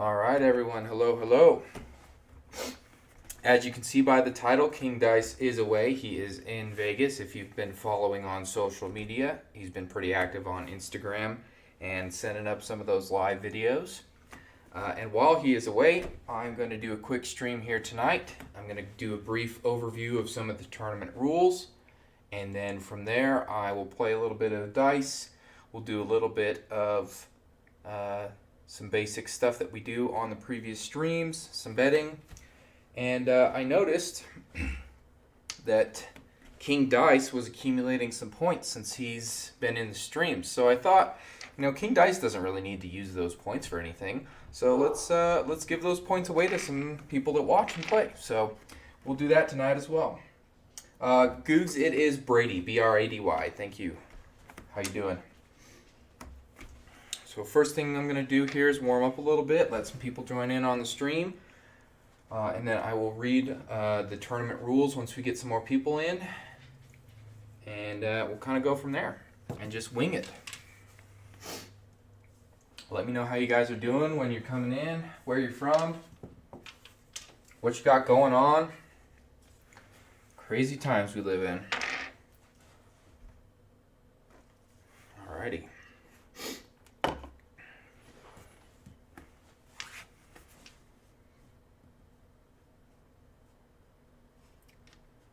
All right, everyone. Hello, hello. As you can see by the title, King Dice is away. He is in Vegas. If you've been following on social media, he's been pretty active on Instagram and sending up some of those live videos. And while he is away, I'm going to do a quick stream here tonight. I'm going to do a brief overview of some of the tournament rules. And then from there, I will play a little bit of dice. We'll do a little bit of some basic stuff that we do on the previous streams, some betting. And I noticed that King Dice was accumulating some points since he's been in the stream. So I thought, King Dice doesn't really need to use those points for anything. So let's give those points away to some people that watch and play. So we'll do that tonight as well. Googs, it is Brady, B-R-A-D-Y. Thank you. How you doing? So first thing I'm going to do here is warm up a little bit, let some people join in on the stream. And then I will read the tournament rules once we get some more people in. And we'll kind of go from there and just wing it. Let me know how you guys are doing when you're coming in, where you're from, what you got going on. Crazy times we live in. Alrighty.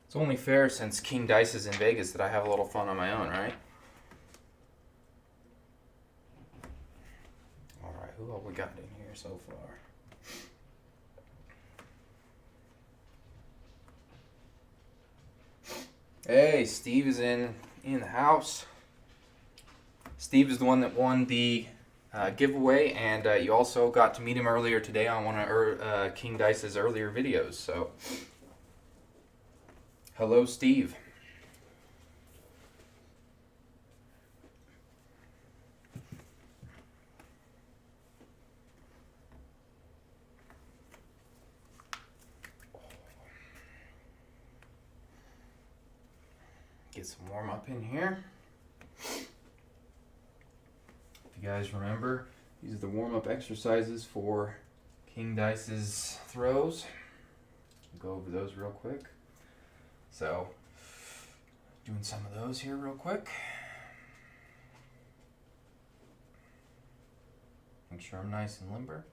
It's only fair since King Dice is in Vegas that I have a little fun on my own, right? Alright, who have we got in here so far? Hey, Steve is in the house. Steve is the one that won the giveaway, and you also got to meet him earlier today on one of King Dice's earlier videos, so... Hello, Steve. Get some warm up in here. If you guys remember, these are the warm up exercises for King Dice's throws. Go over those real quick. So, doing some of those here real quick. Make sure I'm nice and limber.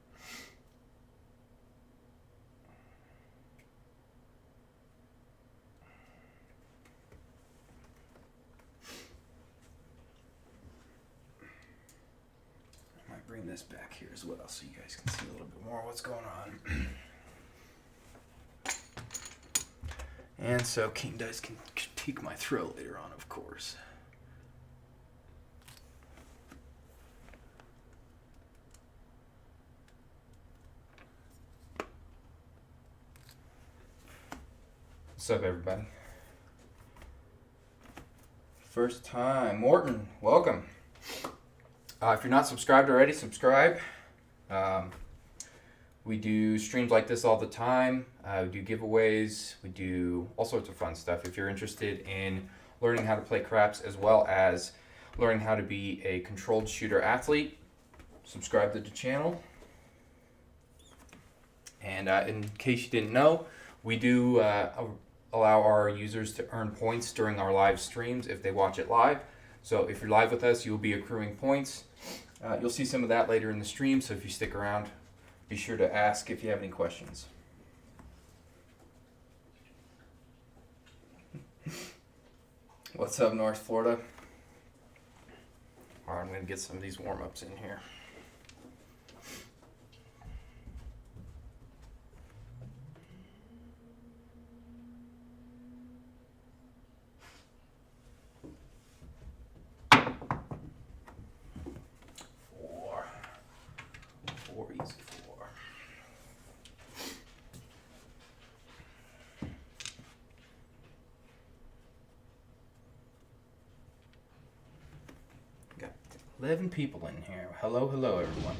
I might bring this back here as well so you guys can see a little bit more what's going on. And so King Dice can critique my throw later on, of course. What's up, everybody? First time. Morton, welcome. If you're not subscribed already, subscribe. We do streams like this all the time. We do giveaways. We do all sorts of fun stuff. If you're interested in learning how to play craps as well as learning how to be a controlled shooter athlete, subscribe to the channel. And in case you didn't know, we do allow our users to earn points during our live streams if they watch it live. So if you're live with us, you'll be accruing points. You'll see some of that later in the stream, so if you stick around, be sure to ask if you have any questions. What's up, North Florida? All right, I'm going to get some of these warm-ups in here. Four, easy four. Got 11 people in here. Hello, hello, everyone.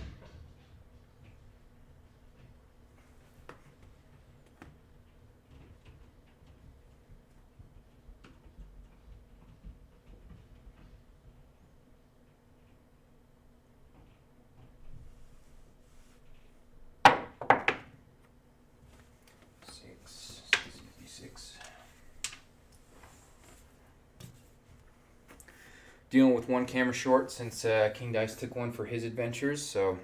dealing with one camera short since King Dice took one for his adventures, so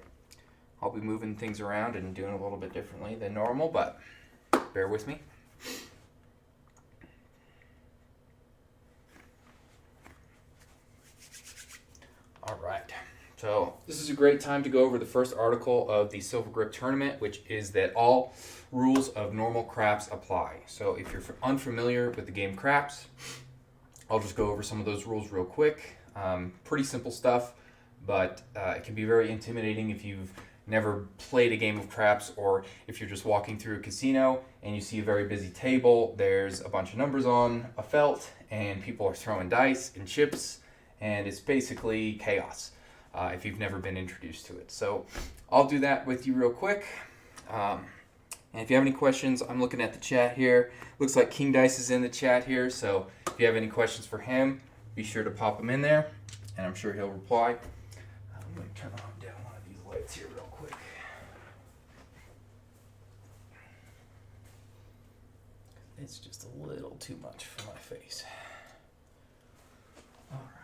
I'll be moving things around and doing a little bit differently than normal, but bear with me. All right, so this is a great time to go over the first article of the Silver Grip Tournament, which is that all rules of normal craps apply. So if you're unfamiliar with the game craps, I'll just go over some of those rules real quick. Pretty simple stuff, but it can be very intimidating if you've never played a game of craps, or if you're just walking through a casino and you see a very busy table, there's a bunch of numbers on a felt, and people are throwing dice and chips, and it's basically chaos if you've never been introduced to it. So I'll do that with you real quick. And if you have any questions, I'm looking at the chat here. Looks like King Dice is in the chat here, so if you have any questions for him, be sure to pop them in there, and I'm sure he'll reply. I'm going to turn down one of these lights here real quick. It's just a little too much for my face. All right.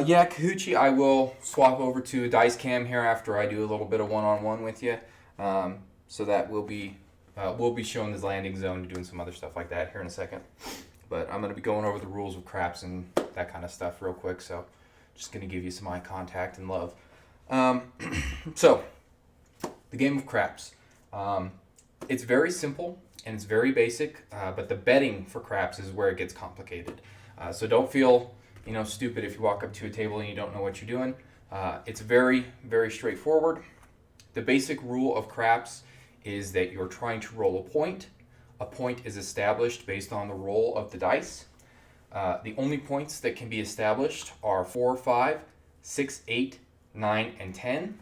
Yeah, Kahuchi, I will swap over to a dice cam here after I do a little bit of one-on-one with you. So that we'll be showing the landing zone and doing some other stuff like that here in a second. But I'm going to be going over the rules of craps and that kind of stuff real quick. So just going to give you some eye contact and love. So the game of craps. It's very simple and it's very basic, but the betting for craps is where it gets complicated. So don't feel stupid if you walk up to a table and you don't know what you're doing. It's very, very straightforward. The basic rule of craps is that you're trying to roll a point. A point is established based on the roll of the dice. The only points that can be established are 4, 5, 6, 8, 9, and 10.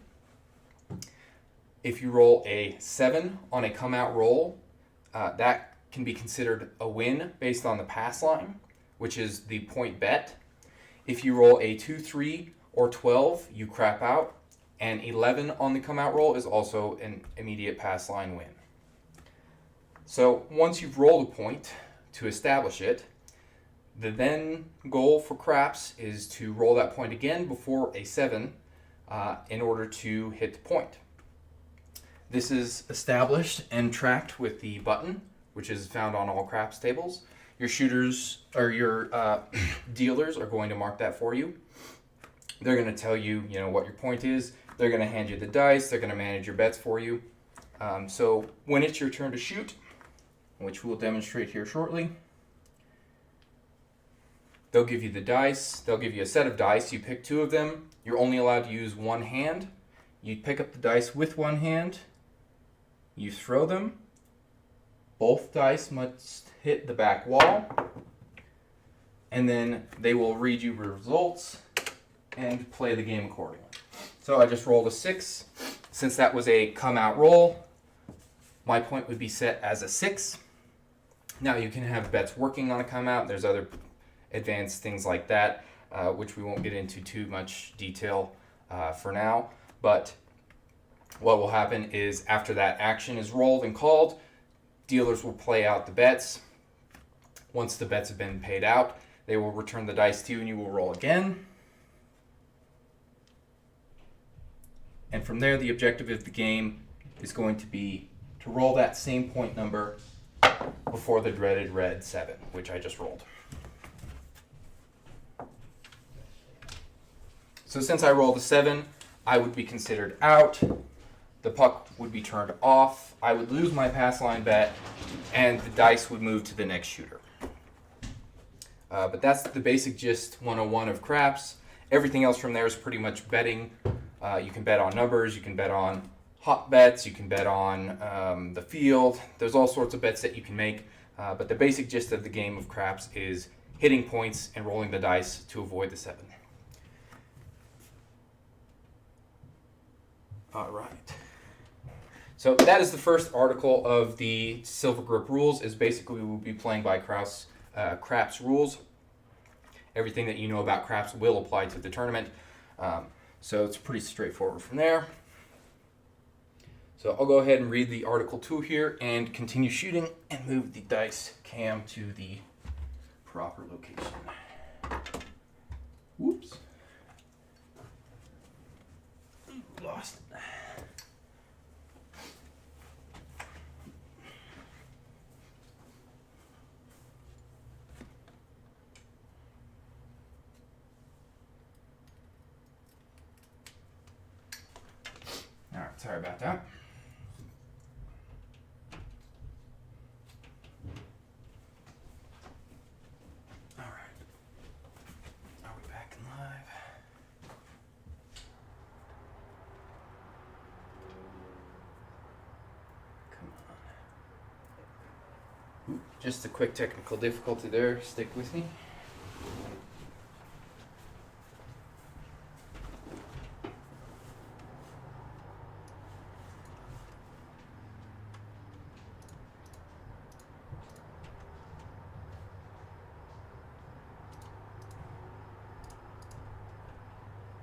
If you roll a 7 on a come-out roll, that can be considered a win based on the pass line, which is the point bet. If you roll a 2, 3, or 12, you crap out, and 11 on the come-out roll is also an immediate pass line win. So once you've rolled a point to establish it, the then goal for craps is to roll that point again before a 7 in order to hit the point. This is established and tracked with the button, which is found on all craps tables. Your shooters or your dealers are going to mark that for you. They're going to tell you, what your point is. They're going to hand you the dice. They're going to manage your bets for you. So when it's your turn to shoot, which we'll demonstrate here shortly, they'll give you the dice. They'll give you a set of dice. You pick 2 of them. You're only allowed to use one hand. You pick up the dice with one hand. You throw them. Both dice must hit the back wall, and then they will read you results and play the game accordingly. So I just rolled a 6. Since that was a come-out roll, my point would be set as a 6. Now you can have bets working on a come-out. There's other advanced things like that, which we won't get into too much detail for now. But what will happen is after that action is rolled and called, dealers will play out the bets. Once the bets have been paid out, they will return the dice to you and you will roll again. And from there, the objective of the game is going to be to roll that same point number before the dreaded red 7, which I just rolled. So since I rolled a 7, I would be considered out. The puck would be turned off. I would lose my pass line bet, and the dice would move to the next shooter. But that's the basic gist 101 of craps. Everything else from there is pretty much betting. You can bet on numbers. You can bet on hot bets. You can bet on the field. There's all sorts of bets that you can make. But the basic gist of the game of craps is hitting points and rolling the dice to avoid the 7. All right. So that is the first article of the Silver Grip rules. Is basically we will be playing by craps rules. Everything that you know about craps will apply to the tournament. So it's pretty straightforward from there. So I'll go ahead and read the article 2 here and continue shooting and move the dice cam to the proper location. Whoops. Lost it. All right, sorry about that. All right. Are we back in live? Come on. Oop, just a quick technical difficulty there. Stick with me.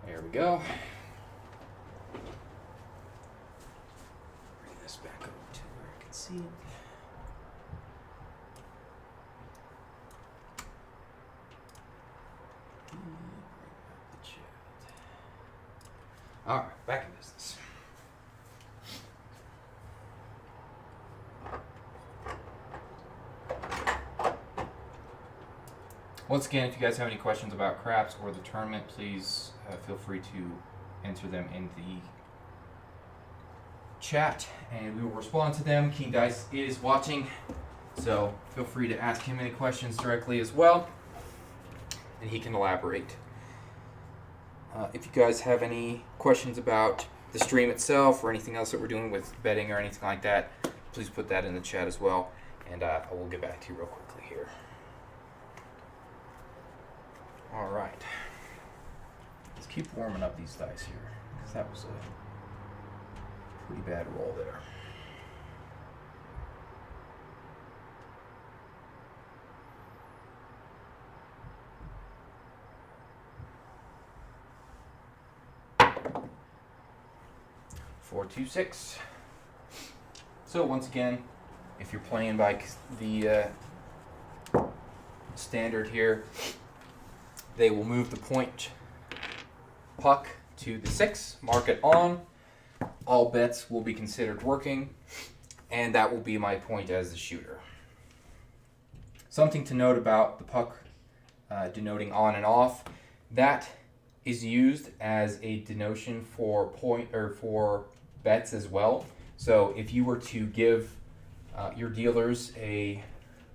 There we go. Bring this back over to where I can see it. All right, back in business. Once again, if you guys have any questions about craps or the tournament, please feel free to enter them in the chat and we will respond to them. King Dice is watching, so feel free to ask him any questions directly as well, and he can elaborate. If you guys have any questions about the stream itself or anything else that we're doing with betting or anything like that, please put that in the chat as well, and I will get back to you real quickly here. All right. Let's keep warming up these dice here, because that was a pretty bad roll there. Four, two, six. So once again, if you're playing by the standard here, they will move the point puck to the 6, mark it on. All bets will be considered working, and that will be my point as the shooter. Something to note about the puck denoting on and off, that is used as a denotion for point or for bets as well. So if you were to give your dealers a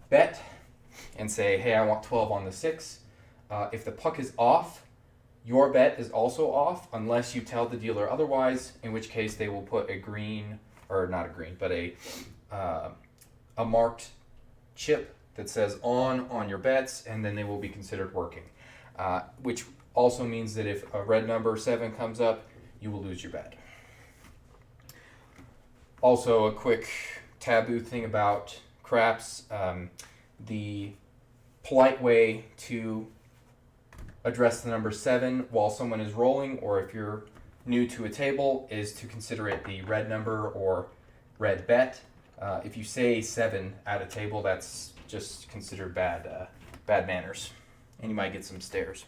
bet and say, hey, I want 12 on the 6, if the puck is off, your bet is also off unless you tell the dealer otherwise, in which case they will put a green, or not a green, but a marked chip that says on your bets, and then they will be considered working. Which also means that if a red number 7 comes up, you will lose your bet. Also, a quick taboo thing about craps, the polite way to address the number 7 while someone is rolling, or if you're new to a table, is to consider it the red number or red bet. If you say 7 at a table, that's just considered bad manners, and you might get some stares.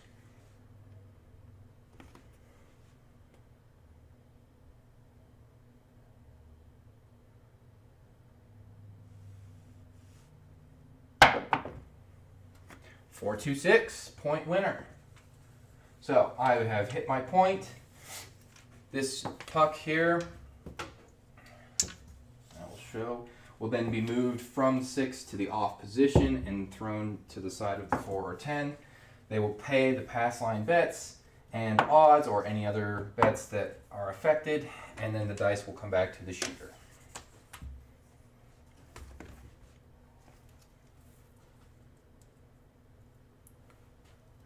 Four, two, six, point winner. So I have hit my point. This puck here, I will show, will then be moved from 6 to the off position and thrown to the side of the 4 or 10. They will pay the pass line bets and odds or any other bets that are affected, and then the dice will come back to the shooter.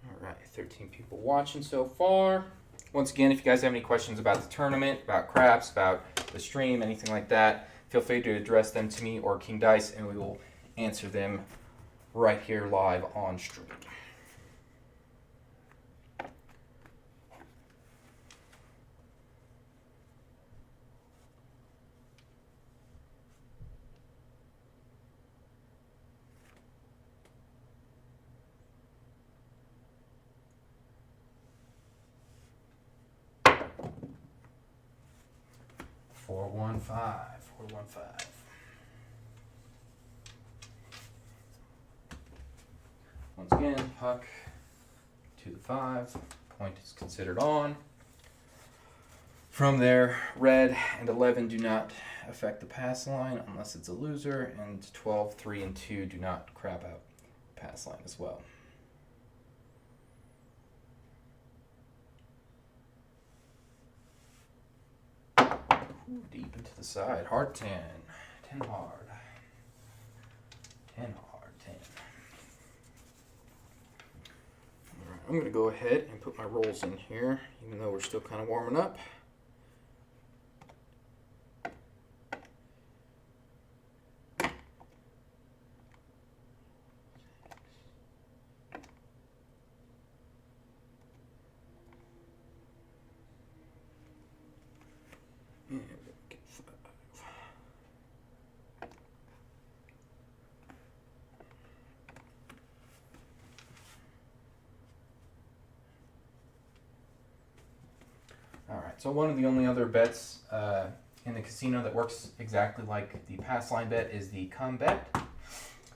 All right, 13 people watching so far. Once again, if you guys have any questions about the tournament, about craps, about the stream, anything like that, feel free to address them to me or King Dice, and we will answer them right here live on stream. 415. 415. Once again, puck to the 5. Point is considered on. From there, red and 11 do not affect the pass line unless it's a loser, and 12, 3, and 2 do not crap out pass line as well. Deep into the side. Hard 10. 10 hard. 10 hard. 10. Alright, I'm going to go ahead and put my rolls in here, even though we're still kind of warming up. Alright, so one of the only other bets in the casino that works exactly like the pass line bet is the come bet.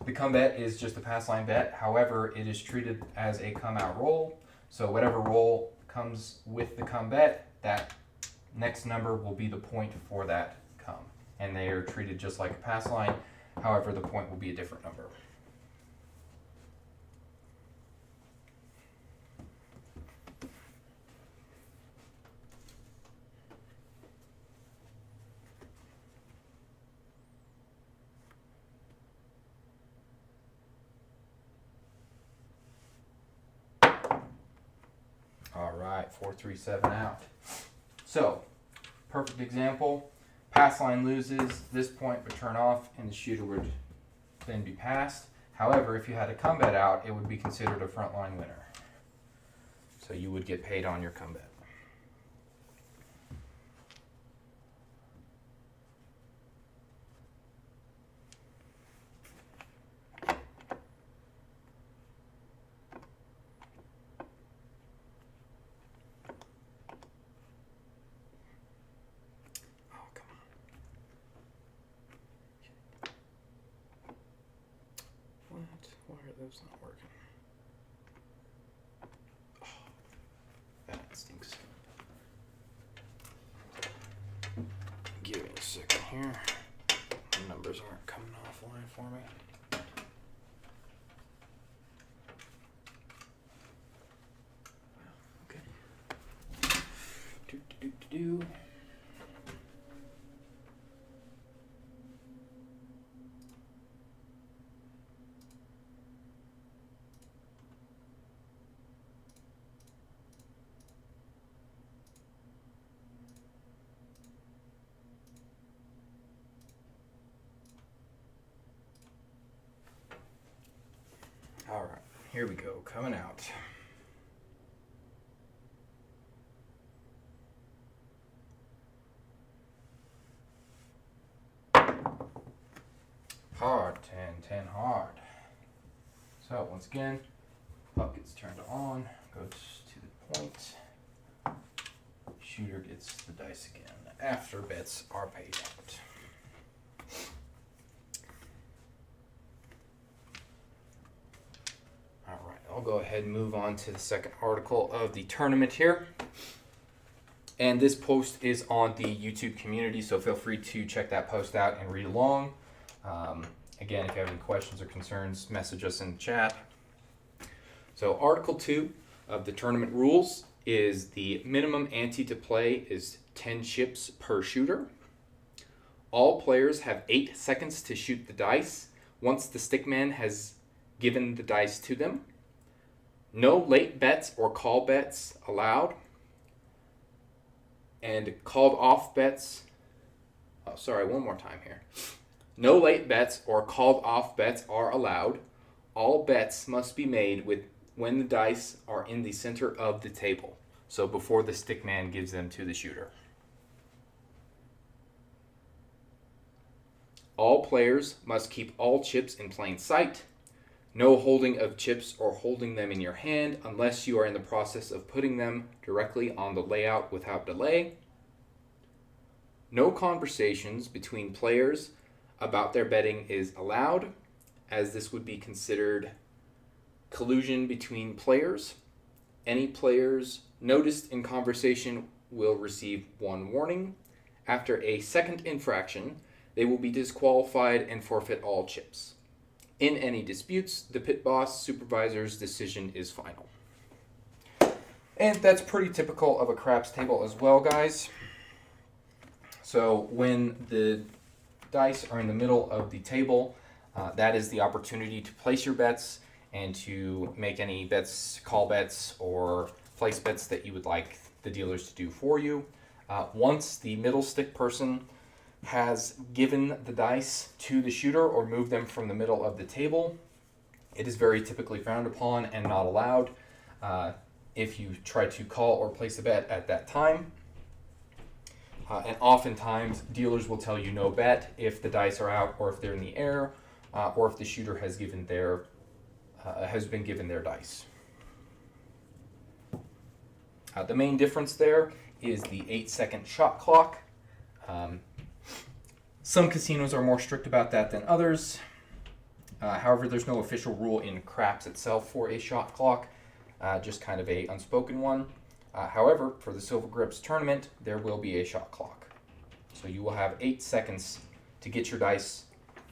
The come bet is just a pass line bet. However, it is treated as a come out roll. So whatever roll comes with the come bet, that next number will be the point for that come. And they are treated just like a pass line. However, the point will be a different number. All right, 4, 3, 7 out. So, perfect example. Pass line loses, this point would turn off, and the shooter would then be passed. However, if you had a come bet out, it would be considered a front line winner. So you would get paid on your come bet. Why are those not working? Oh, that stinks. Give me a second here. The numbers aren't coming offline for me. Okay. Do. All right, here we go, coming out. Hard, 10, 10 hard. So once again, puck gets turned on, goes to the point. Shooter gets the dice again after bets are paid out. I'll go ahead and move on to the second article of the tournament here. And this post is on the YouTube community, so feel free to check that post out and read along. Again, if you have any questions or concerns, message us in the chat. So Article 2 of the tournament rules is the minimum ante to play is 10 chips per shooter. All players have 8 seconds to shoot the dice once the stickman has given the dice to them. No late bets or call bets allowed. And called off bets. Oh, sorry, one more time here. No late bets or called off bets are allowed. All bets must be made when the dice are in the center of the table. So before the stickman gives them to the shooter. All players must keep all chips in plain sight. No holding of chips or holding them in your hand unless you are in the process of putting them directly on the layout without delay. No conversations between players about their betting is allowed, as this would be considered collusion between players. Any players noticed in conversation will receive one warning. After a second infraction, they will be disqualified and forfeit all chips. In any disputes, the pit boss supervisor's decision is final. And that's pretty typical of a craps table as well, guys. So when the dice are in the middle of the table, that is the opportunity to place your bets and to make any bets, call bets, or place bets that you would like the dealers to do for you. Once the middle stick person has given the dice to the shooter or moved them from the middle of the table, it is very typically frowned upon and not allowed if you try to call or place a bet at that time. And oftentimes, dealers will tell you no bet if the dice are out or if they're in the air or if the shooter has been given their dice. The main difference there is the 8-second shot clock. Some casinos are more strict about that than others. However, there's no official rule in craps itself for a shot clock, just kind of a unspoken one. However, for the Silver Grips tournament, there will be a shot clock. So you will have 8 seconds to get your dice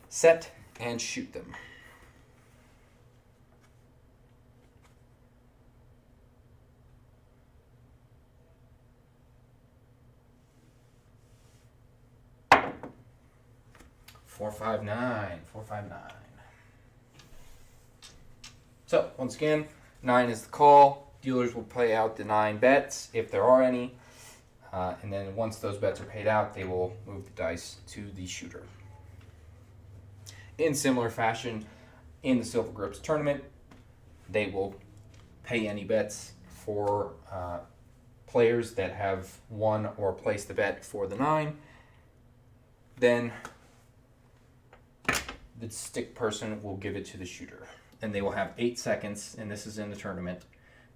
set and shoot them. Four, 5, 9. So, once again, 9 is the call. Dealers will pay out the 9 bets, if there are any. And then once those bets are paid out, they will move the dice to the shooter. In similar fashion, in the Silver Grips tournament, they will pay any bets for players that have won or placed the bet for the 9. Then the stick person will give it to the shooter. And they will have 8 seconds, and this is in the tournament.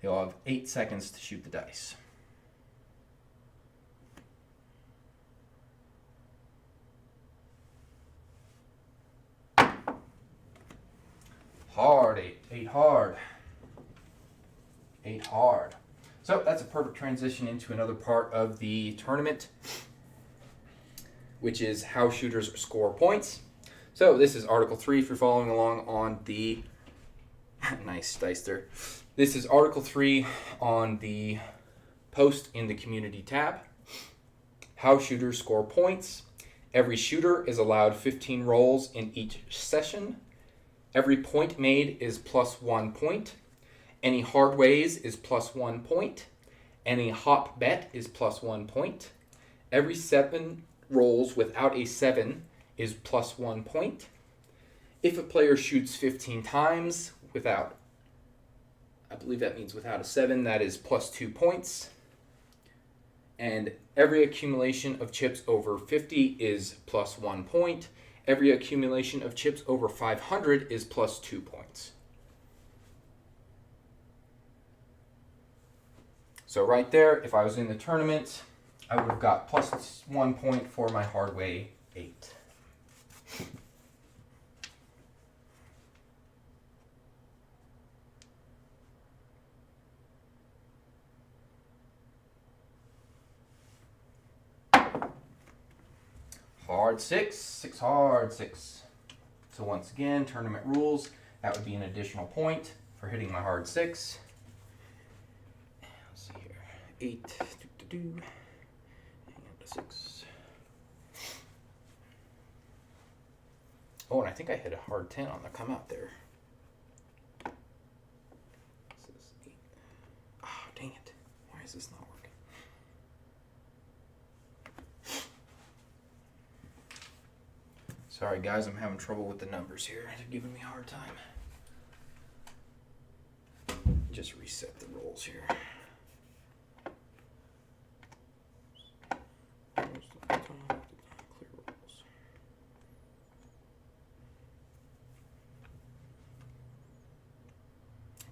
They'll have 8 seconds to shoot the dice. Hard, 8 hard. 8 hard. So that's a perfect transition into another part of the tournament, which is how shooters score points. So this is Article 3 if you're following along on the nice dice there. This is Article 3 on the post in the community tab. How shooters score points. Every shooter is allowed 15 rolls in each session. Every point made is plus 1 point. Any hard ways is plus 1 point. Any hop bet is plus 1 point. Every 7 rolls without a 7 is plus 1 point. If a player shoots 15 times without, I believe that means without a 7, that is plus 2 points. And every accumulation of chips over 50 is plus 1 point. Every accumulation of chips over 500 is plus 2 points. So right there, if I was in the tournament, I would have got plus 1 point for my hard way 8. Hard 6, 6 hard 6. So once again, tournament rules, that would be an additional point for hitting my hard 6. Let's see here, 8, and 6. Oh, and I think I hit a hard 10 on the come out there. This is 8. Oh, dang it. Why is this not working? Sorry guys, I'm having trouble with the numbers here. They're giving me a hard time. Just reset the rolls here. Clear rolls.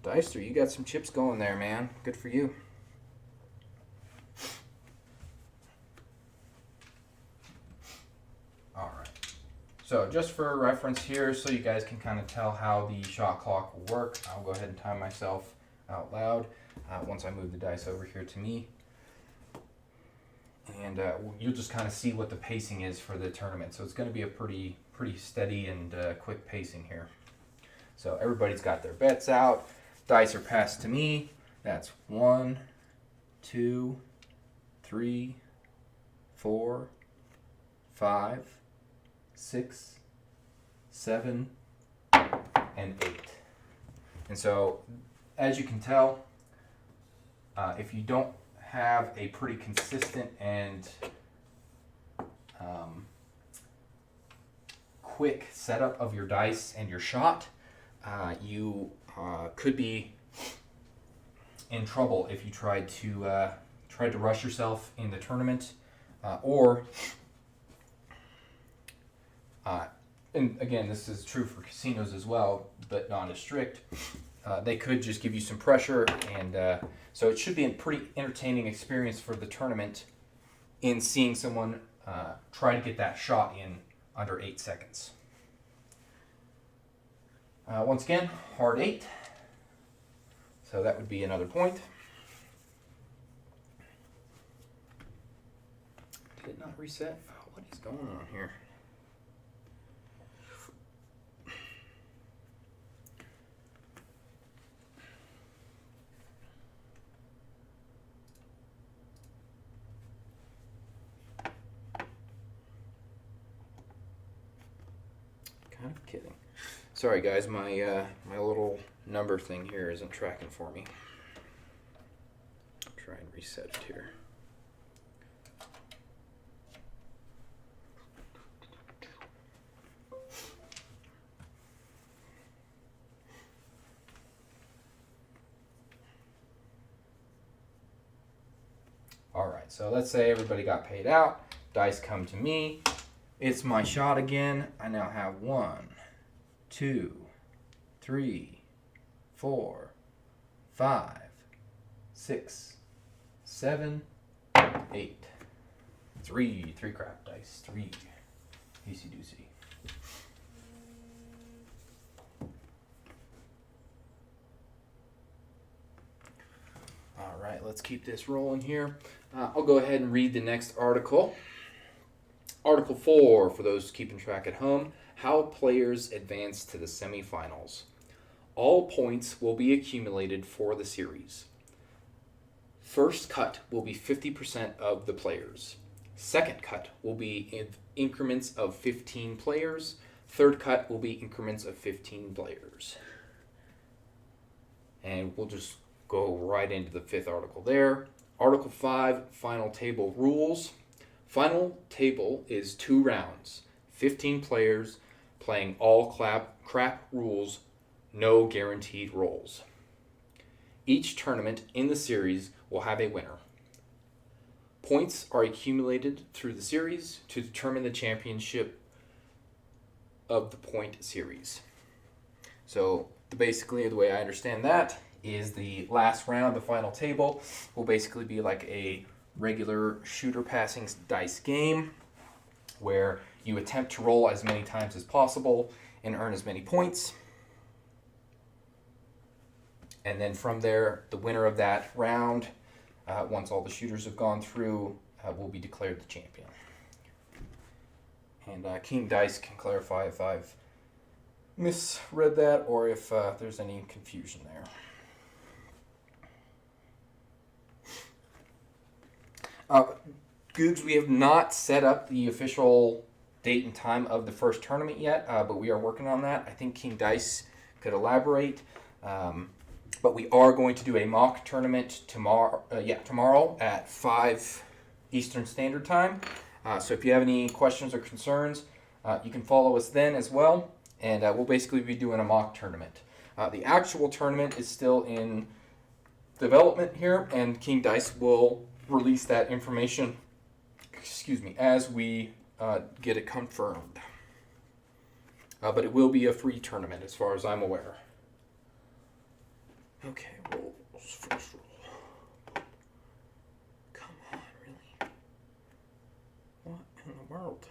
Deister, you got some chips going there, man. Good for you. So just for reference here, so you guys can kind of tell how the shot clock will work, I'll go ahead and time myself out loud once I move the dice over here to me. And you'll just kind of see what the pacing is for the tournament. So it's going to be a pretty steady and quick pacing here. So everybody's got their bets out. Dice are passed to me. That's 1, 2, 3, 4, 5, 6, 7, and 8. And so, as you can tell, if you don't have a pretty consistent and quick setup of your dice and your shot, you could be in trouble if you tried to rush yourself in the tournament, and again, this is true for casinos as well, but not as strict. They could just give you some pressure, and so it should be a pretty entertaining experience for the tournament in seeing someone try to get that shot in under 8 seconds. Once again, hard 8. So that would be another point. Did it not reset? Oh, what is going on here? Kind of kidding. Sorry guys, my little number thing here isn't tracking for me. I'll try and reset it here. Alright, so let's say everybody got paid out. Dice come to me. It's my shot again. I now have 1, 2, 3, 4, 5, 6, 7, 8. 3 crap dice. 3. Easy doozy. All right, let's keep this rolling here. I'll go ahead and read the next article. Article 4, for those keeping track at home, how players advance to the semifinals. All points will be accumulated for the series. First cut will be 50% of the players. Second cut will be in increments of 15 players. Third cut will be increments of 15 players. And we'll just go right into the 5th article there. Article 5, final table rules. Final table is 2 rounds, 15 players playing all crap rules, no guaranteed rolls. Each tournament in the series will have a winner. Points are accumulated through the series to determine the championship of the point series. So basically, the way I understand that is the last round, the final table, will basically be like a regular shooter passing dice game where you attempt to roll as many times as possible and earn as many points. And then from there, the winner of that round, once all the shooters have gone through, will be declared the champion. And King Dice can clarify if I've misread that or if there's any confusion there. Googs, we have not set up the official date and time of the first tournament yet, but we are working on that. I think King Dice could elaborate. But we are going to do a mock tournament tomorrow at 5 Eastern Standard Time. So if you have any questions or concerns, you can follow us then as well. And we'll basically be doing a mock tournament. The actual tournament is still in development here, and King Dice will release that information, as we get it confirmed. But it will be a free tournament as far as I'm aware. Okay, rolls, first roll. Come on, really? What in the world?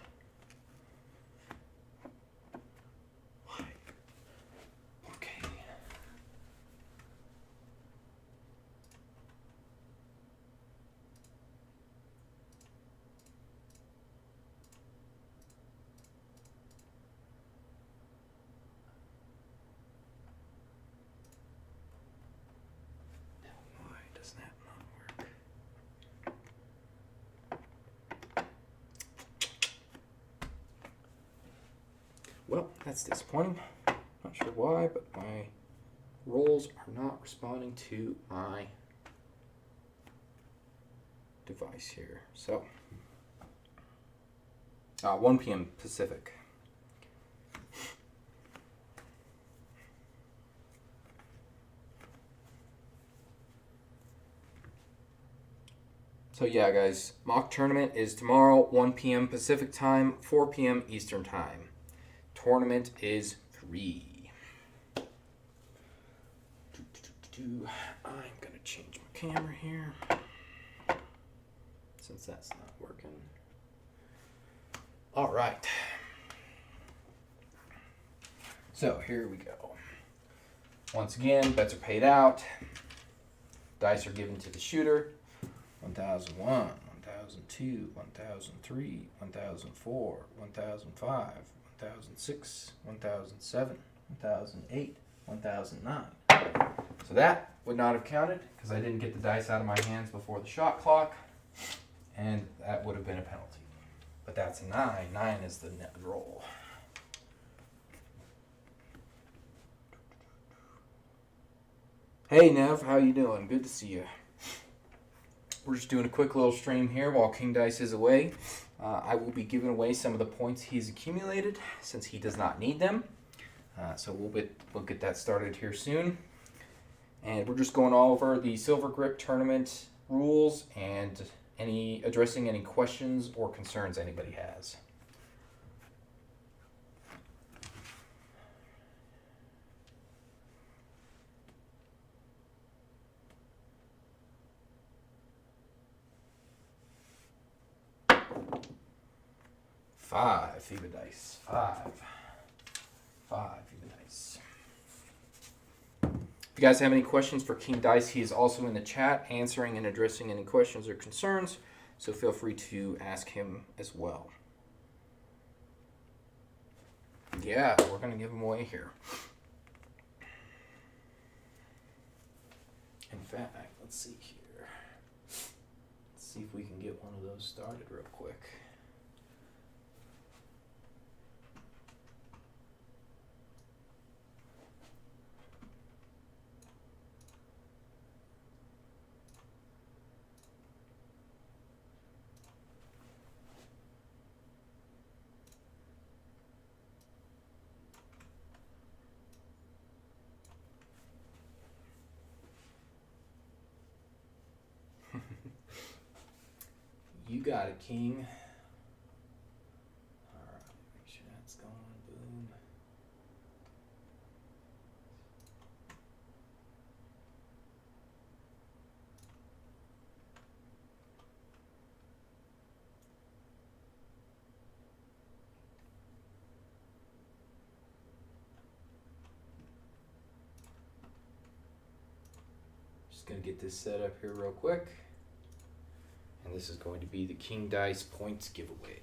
Well, that's disappointing. Not sure why, but my rolls are not responding to my device here. So, 1 p.m. Pacific. So yeah, guys, mock tournament is tomorrow, 1 p.m. Pacific time, 4 p.m. Eastern time. Tournament is free. I'm gonna change my camera here, since that's not working. All right. So here we go. Once again, bets are paid out. Dice are given to the shooter. 1001, 1002, 1003, 1004, 1005, 1006, 1007, 1008, 1009. So that would not have counted because I didn't get the dice out of my hands before the shot clock, and that would have been a penalty. But that's a 9. 9 is the net roll. Hey Nev, how you doing? Good to see you. We're just doing a quick little stream here while King Dice is away. I will be giving away some of the points he's accumulated since he does not need them. So we'll get that started here soon. And we're just going all over the Silver Grip tournament rules and addressing any questions or concerns anybody has. Five FIBA dice. Five FIBA dice. If you guys have any questions for King Dice, he is also in the chat answering and addressing any questions or concerns, so feel free to ask him as well. Yeah, we're going to give him away here. In fact, let's see here. Let's see if we can get one of those started real quick. You got it, King. Alright, make sure that's going. Boom. Just going to get this set up here real quick. And this is going to be the King Dice points giveaway.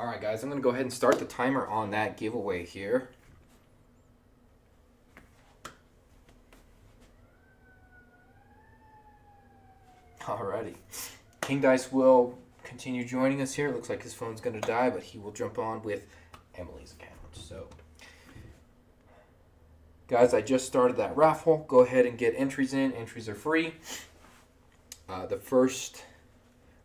All right, guys, I'm going to go ahead and start the timer on that giveaway here. Alrighty. King Dice will continue joining us here. It looks like his phone's going to die, but he will jump on with Emily's account. So, guys, I just started that raffle. Go ahead and get entries in. Entries are free. The first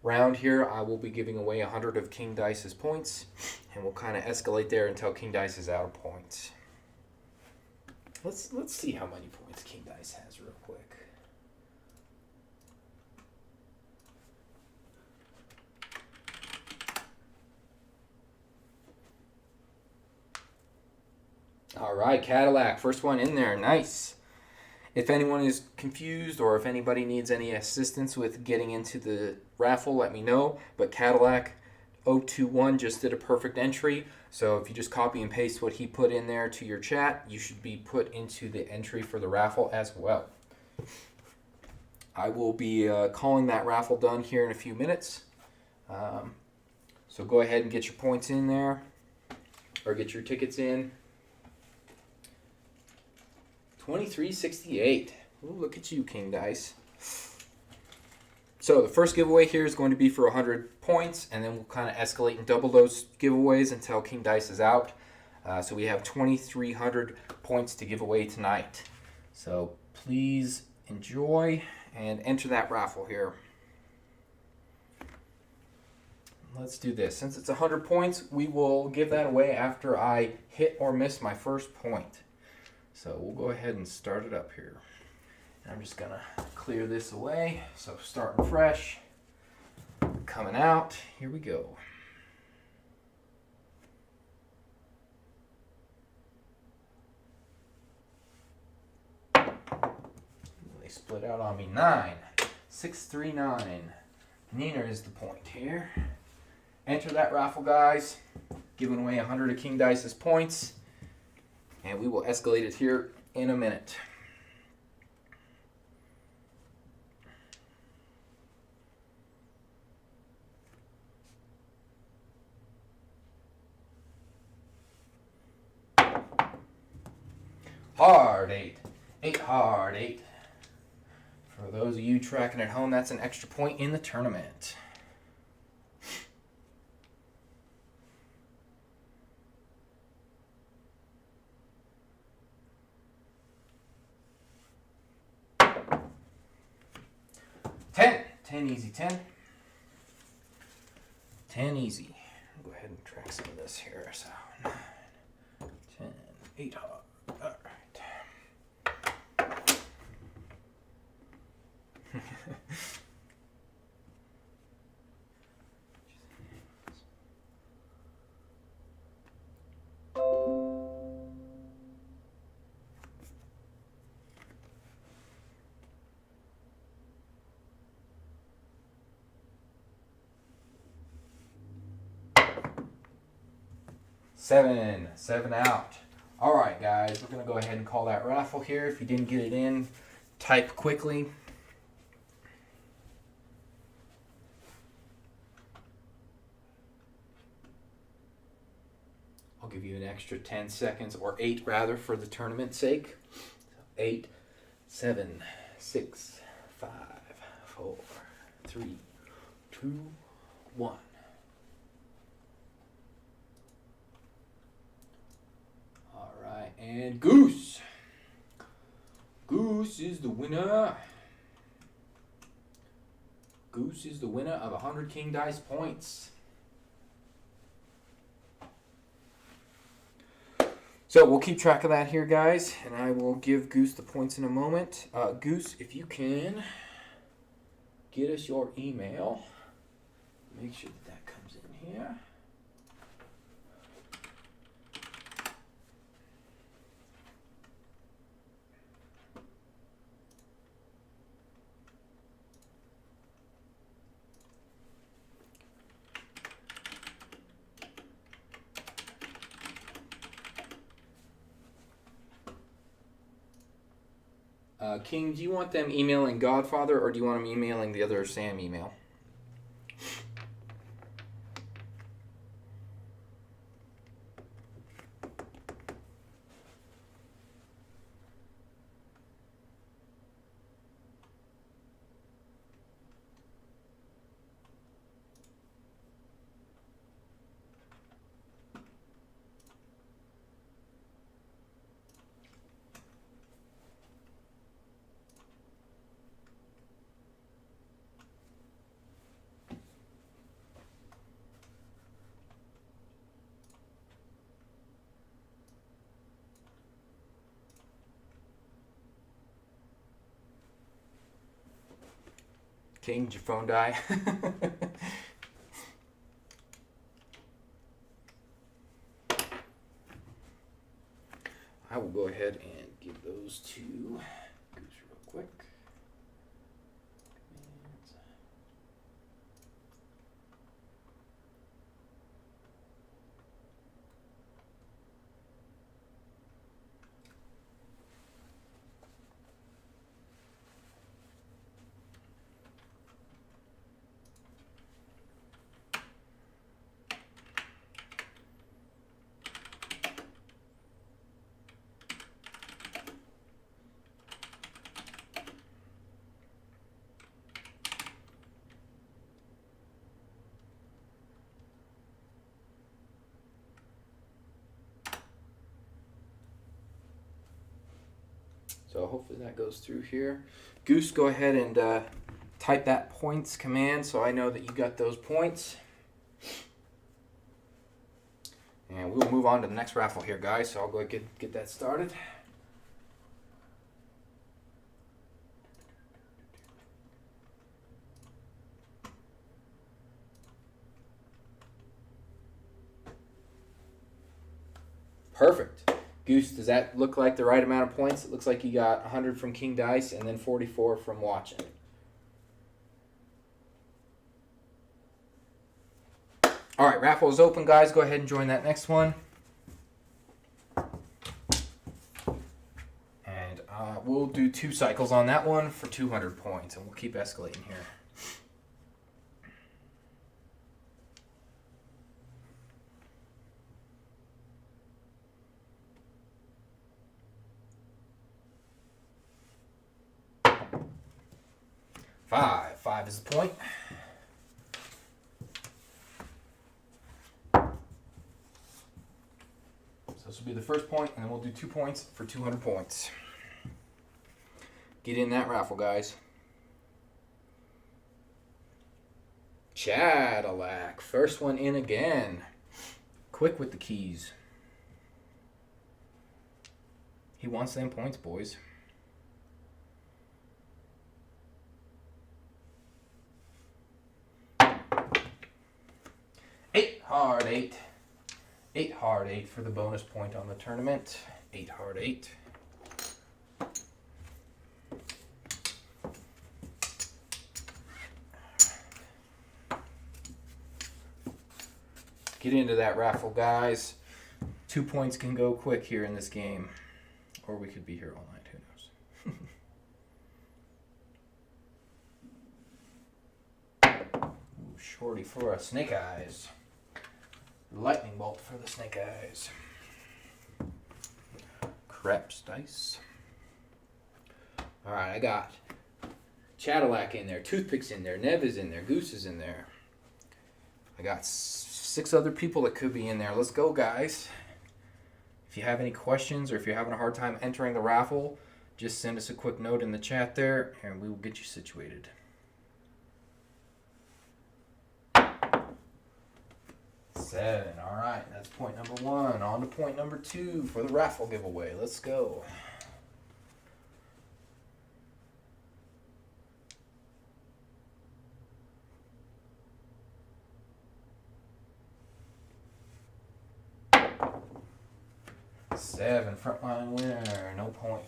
round here, I will be giving away 100 of King Dice's points, and we'll kind of escalate there until King Dice is out of points. Let's see how many points King Dice has real quick. All right, Cadillac, first one in there. Nice. If anyone is confused or if anybody needs any assistance with getting into the raffle, let me know. But Cadillac 021 just did a perfect entry. So if you just copy and paste what he put in there to your chat, you should be put into the entry for the raffle as well. I will be calling that raffle done here in a few minutes. So go ahead and get your points in there or get your tickets in. 2368. Ooh, look at you, King Dice. So the first giveaway here is going to be for 100 points, and then we'll kind of escalate and double those giveaways until King Dice is out. So we have 2,300 points to give away tonight. So please enjoy and enter that raffle here. Let's do this. Since it's 100 points, we will give that away after I hit or miss my first point. So we'll go ahead and start it up here. And I'm just going to clear this away. So starting fresh, coming out, here we go. They split out on me. 9, 6, 3, 9. Nina is the point here. Enter that raffle, guys. Giving away 100 of King Dice's points. And we will escalate it here in a minute. Hard 8. 8 hard 8. For those of you tracking at home, that's an extra point in the tournament. Ten easy, 10. 10 easy. I'll go ahead and track some of this here. So 9, 10, 8 hard. All right. Seven out. All right, guys, we're going to go ahead and call that raffle here. If you didn't get it in, type quickly. I'll give you an extra 10 seconds, or 8 rather, for the tournament's sake. 8, 7, 6, 5, 4, 3, 2, 1. And Goose. Goose is the winner. Goose is the winner of 100 King Dice points. So we'll keep track of that here, guys, and I will give Goose the points in a moment. Goose, if you can get us your email, make sure that comes in here. King, do you want them emailing Godfather, or do you want them emailing the other Sam email? King, did your phone die? I will go ahead and give those to Goose real quick. So hopefully that goes through here. Goose, go ahead and type that points command so I know that you got those points. And we'll move on to the next raffle here, guys. So I'll go ahead and get that started. Perfect. Goose, does that look like the right amount of points? It looks like you got 100 from King Dice and then 44 from watching. All right, raffle is open, guys. Go ahead and join that next one. And we'll do 2 cycles on that one for 200 points, and we'll keep escalating here. Five is the point. So this will be the first point, and then we'll do 2 points for 200 points. Get in that raffle, guys. Cadillac. First one in again. Quick with the keys. He wants them points, boys. 8 hard 8. 8 hard 8 for the bonus point on the tournament. 8 hard 8. Get into that raffle, guys. 2 points can go quick here in this game. Or we could be here all night. Who knows? Ooh, shorty for a snake eyes. Lightning bolt for the snake eyes. Craps dice. Alright, I got Cadillac in there, Toothpicks in there, Nev is in there, Goose is in there. I got 6 other people that could be in there. Let's go, guys. If you have any questions or if you're having a hard time entering the raffle, just send us a quick note in the chat there and we will get you situated. Seven. All right, that's point number 1. On to point number 2 for the raffle giveaway. Let's go. Seven, frontline winner, no point.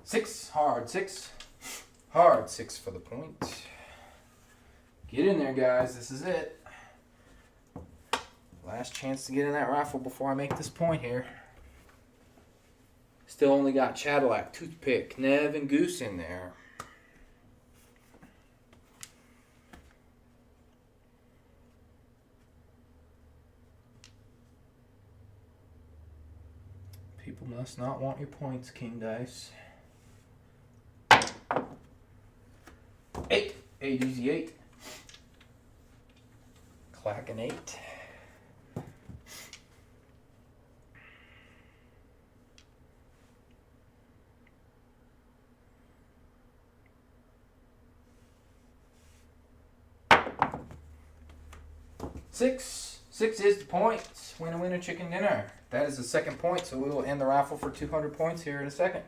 Six, hard 6. Hard 6 for the point. Get in there, guys. This is it. Last chance to get in that raffle before I make this point here. Still only got Cadillac, Toothpick, Nev, and Goose in there. People must not want your points, King Dice. 8. 8 easy 8. Clacking 8. 6. 6 is the point. Winner, winner, chicken dinner. That is the second point, so we will end the raffle for 200 points here in a second.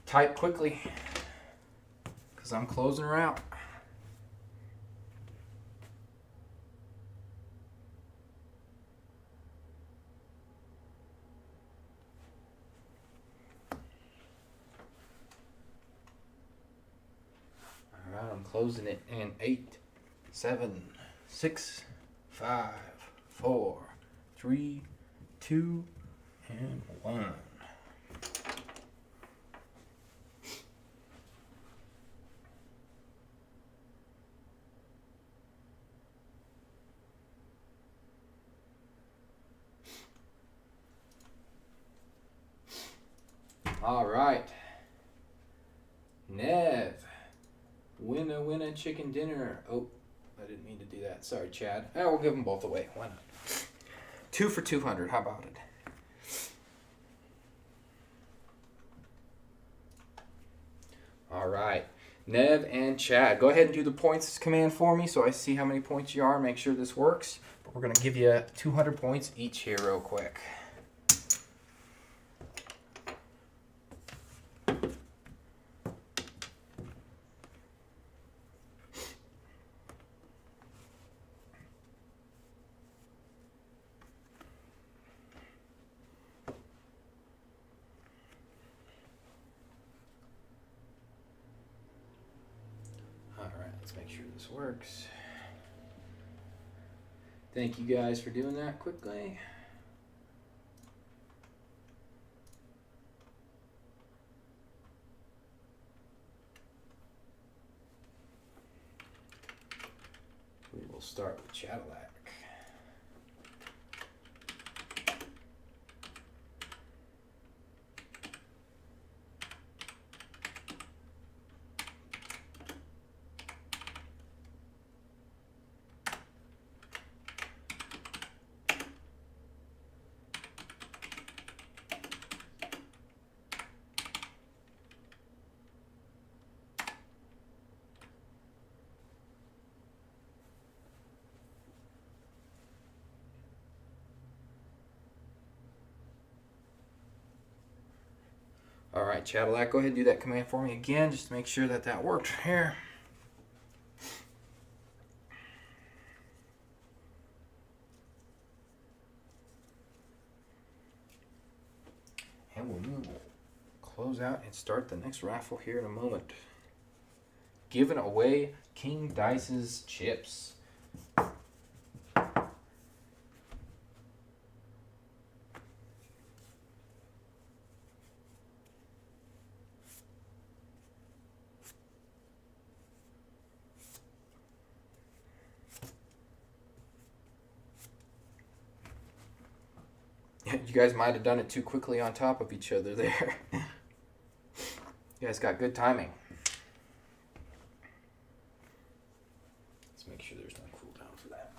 Type quickly, because I'm closing her out. All right, I'm closing it in 8, 7, 6, 5, 4, 3, 2, and 1. All right. Nev. Winner, winner, chicken dinner. Oh, I didn't mean to do that. Sorry, Chad. We'll give them both away. Why not? 2 for 200. How about it? All right. Nev and Chad, go ahead and do the points command for me so I see how many points you are. Make sure this works. But we're going to give you 200 points each here real quick. Let's make sure this works. Thank you guys for doing that quickly. We will start with Cadillac. All right, Cadillac, go ahead and do that command for me again, just to make sure that that works here. And we will close out and start the next raffle here in a moment. Giving away King Dice's chips. You guys might have done it too quickly on top of each other there. You guys got good timing. Let's make sure there's no cooldown for that.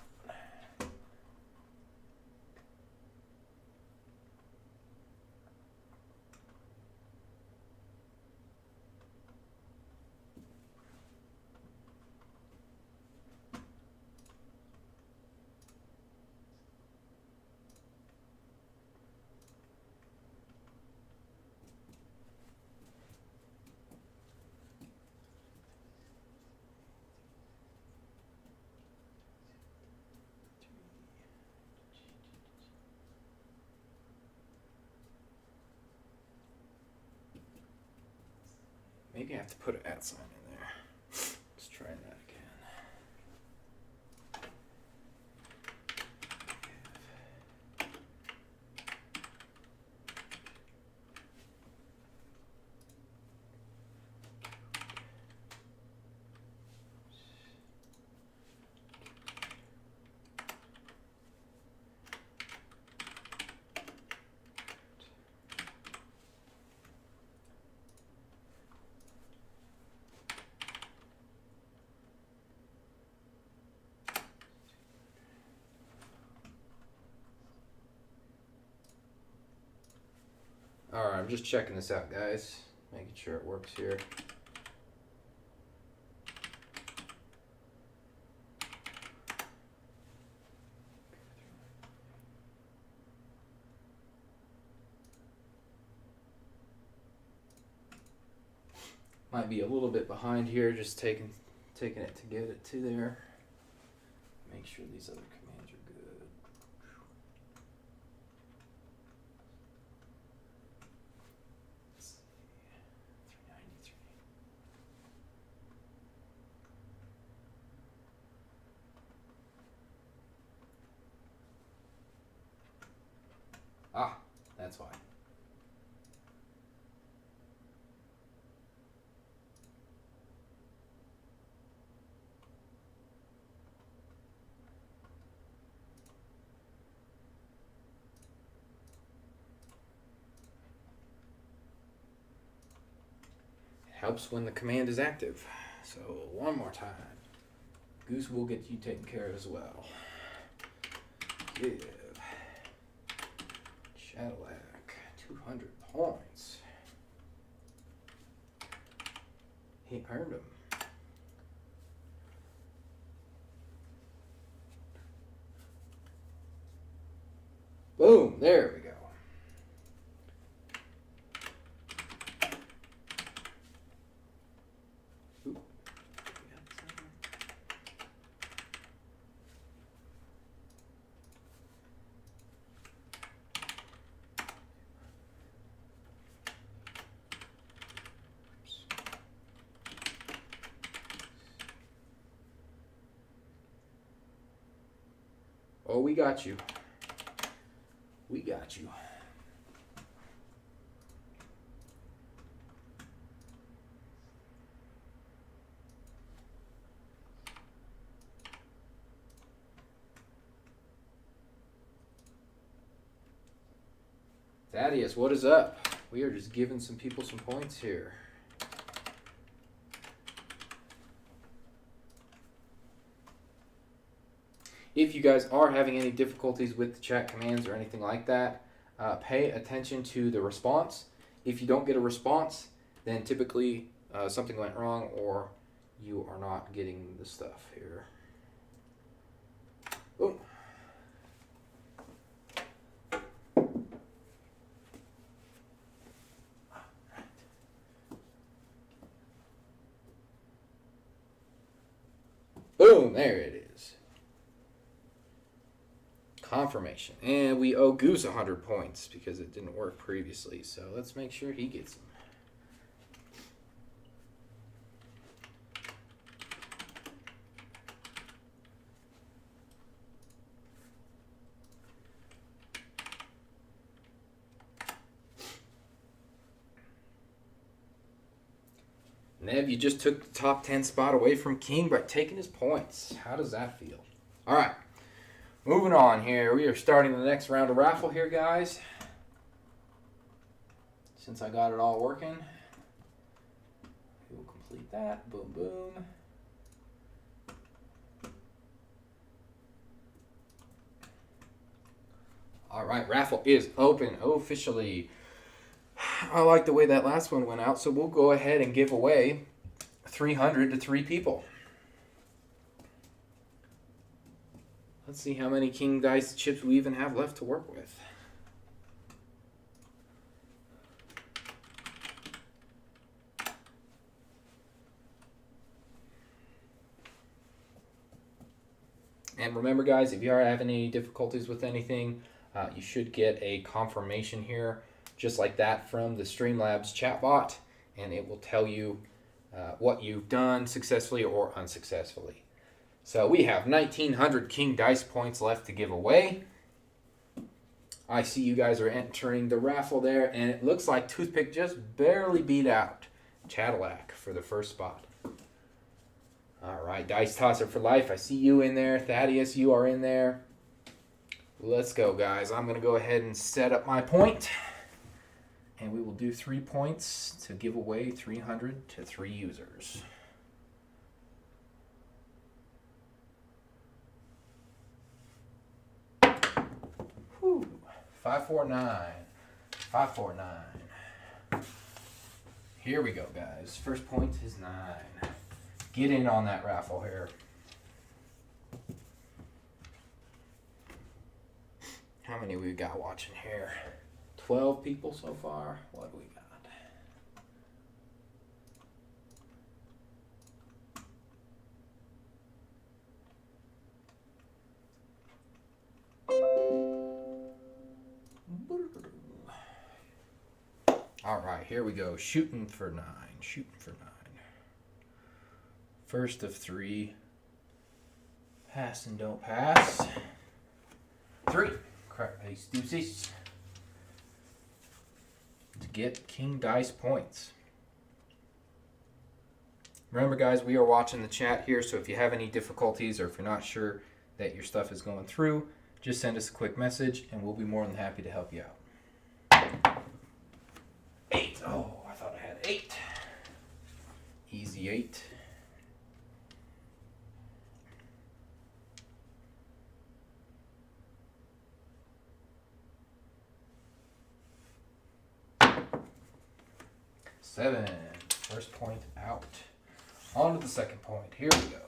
Maybe I have to put an @ sign in there. Let's try that again. Alright, I'm just checking this out, guys. Making sure it works here. Might be a little bit behind here, just taking it to get it to there. Make sure these other commands are good. Let's see. 393. Ah, that's why. Helps when the command is active. So one more time. Goose will get you taken care of as well. Give Cadillac 200 points. He earned them. Boom, there we go. Oh, we got you. We got you. Thaddeus, what is up? We are just giving some people some points here. If you guys are having any difficulties with the chat commands or anything like that, pay attention to the response. If you don't get a response, then typically something went wrong or you are not getting the stuff here. Boom. Boom, there it is. Confirmation. And we owe Goose 100 points because it didn't work previously. So let's make sure he gets them. Nev, you just took the top 10 spot away from King by taking his points. How does that feel? All right. Moving on here, we are starting the next round of raffle here, guys. Since I got it all working, we'll complete that. Boom, boom. All right, raffle is open officially. I like the way that last one went out, so we'll go ahead and give away 300 to 3 people. Let's see how many King Dice chips we even have left to work with. And remember, guys, if you are having any difficulties with anything, you should get a confirmation here, just like that, from the Streamlabs chatbot, and it will tell you what you've done successfully or unsuccessfully. So we have 1,900 King Dice points left to give away. I see you guys are entering the raffle there, and it looks like Toothpick just barely beat out Cadillac for the first spot. All right, Dice Tosser for life. I see you in there. Thaddeus, you are in there. Let's go, guys. I'm going to go ahead and set up my point, and we will do 3 points to give away 300 to 3 users. Whew. 549. 549. Here we go, guys. First point is 9. Get in on that raffle here. How many we got watching here? 12 people so far. What do we got? All right, here we go. Shooting for 9. Shooting for 9. First of 3. Pass and don't pass. 3. Crack ace deuces. To get king dice points. Remember, guys, we are watching the chat here, so if you have any difficulties or if you're not sure that your stuff is going through, just send us a quick message and we'll be more than happy to help you out. 8. Oh, I thought I had 8. Easy 8. Seven. First point out. On to the second point. Here we go.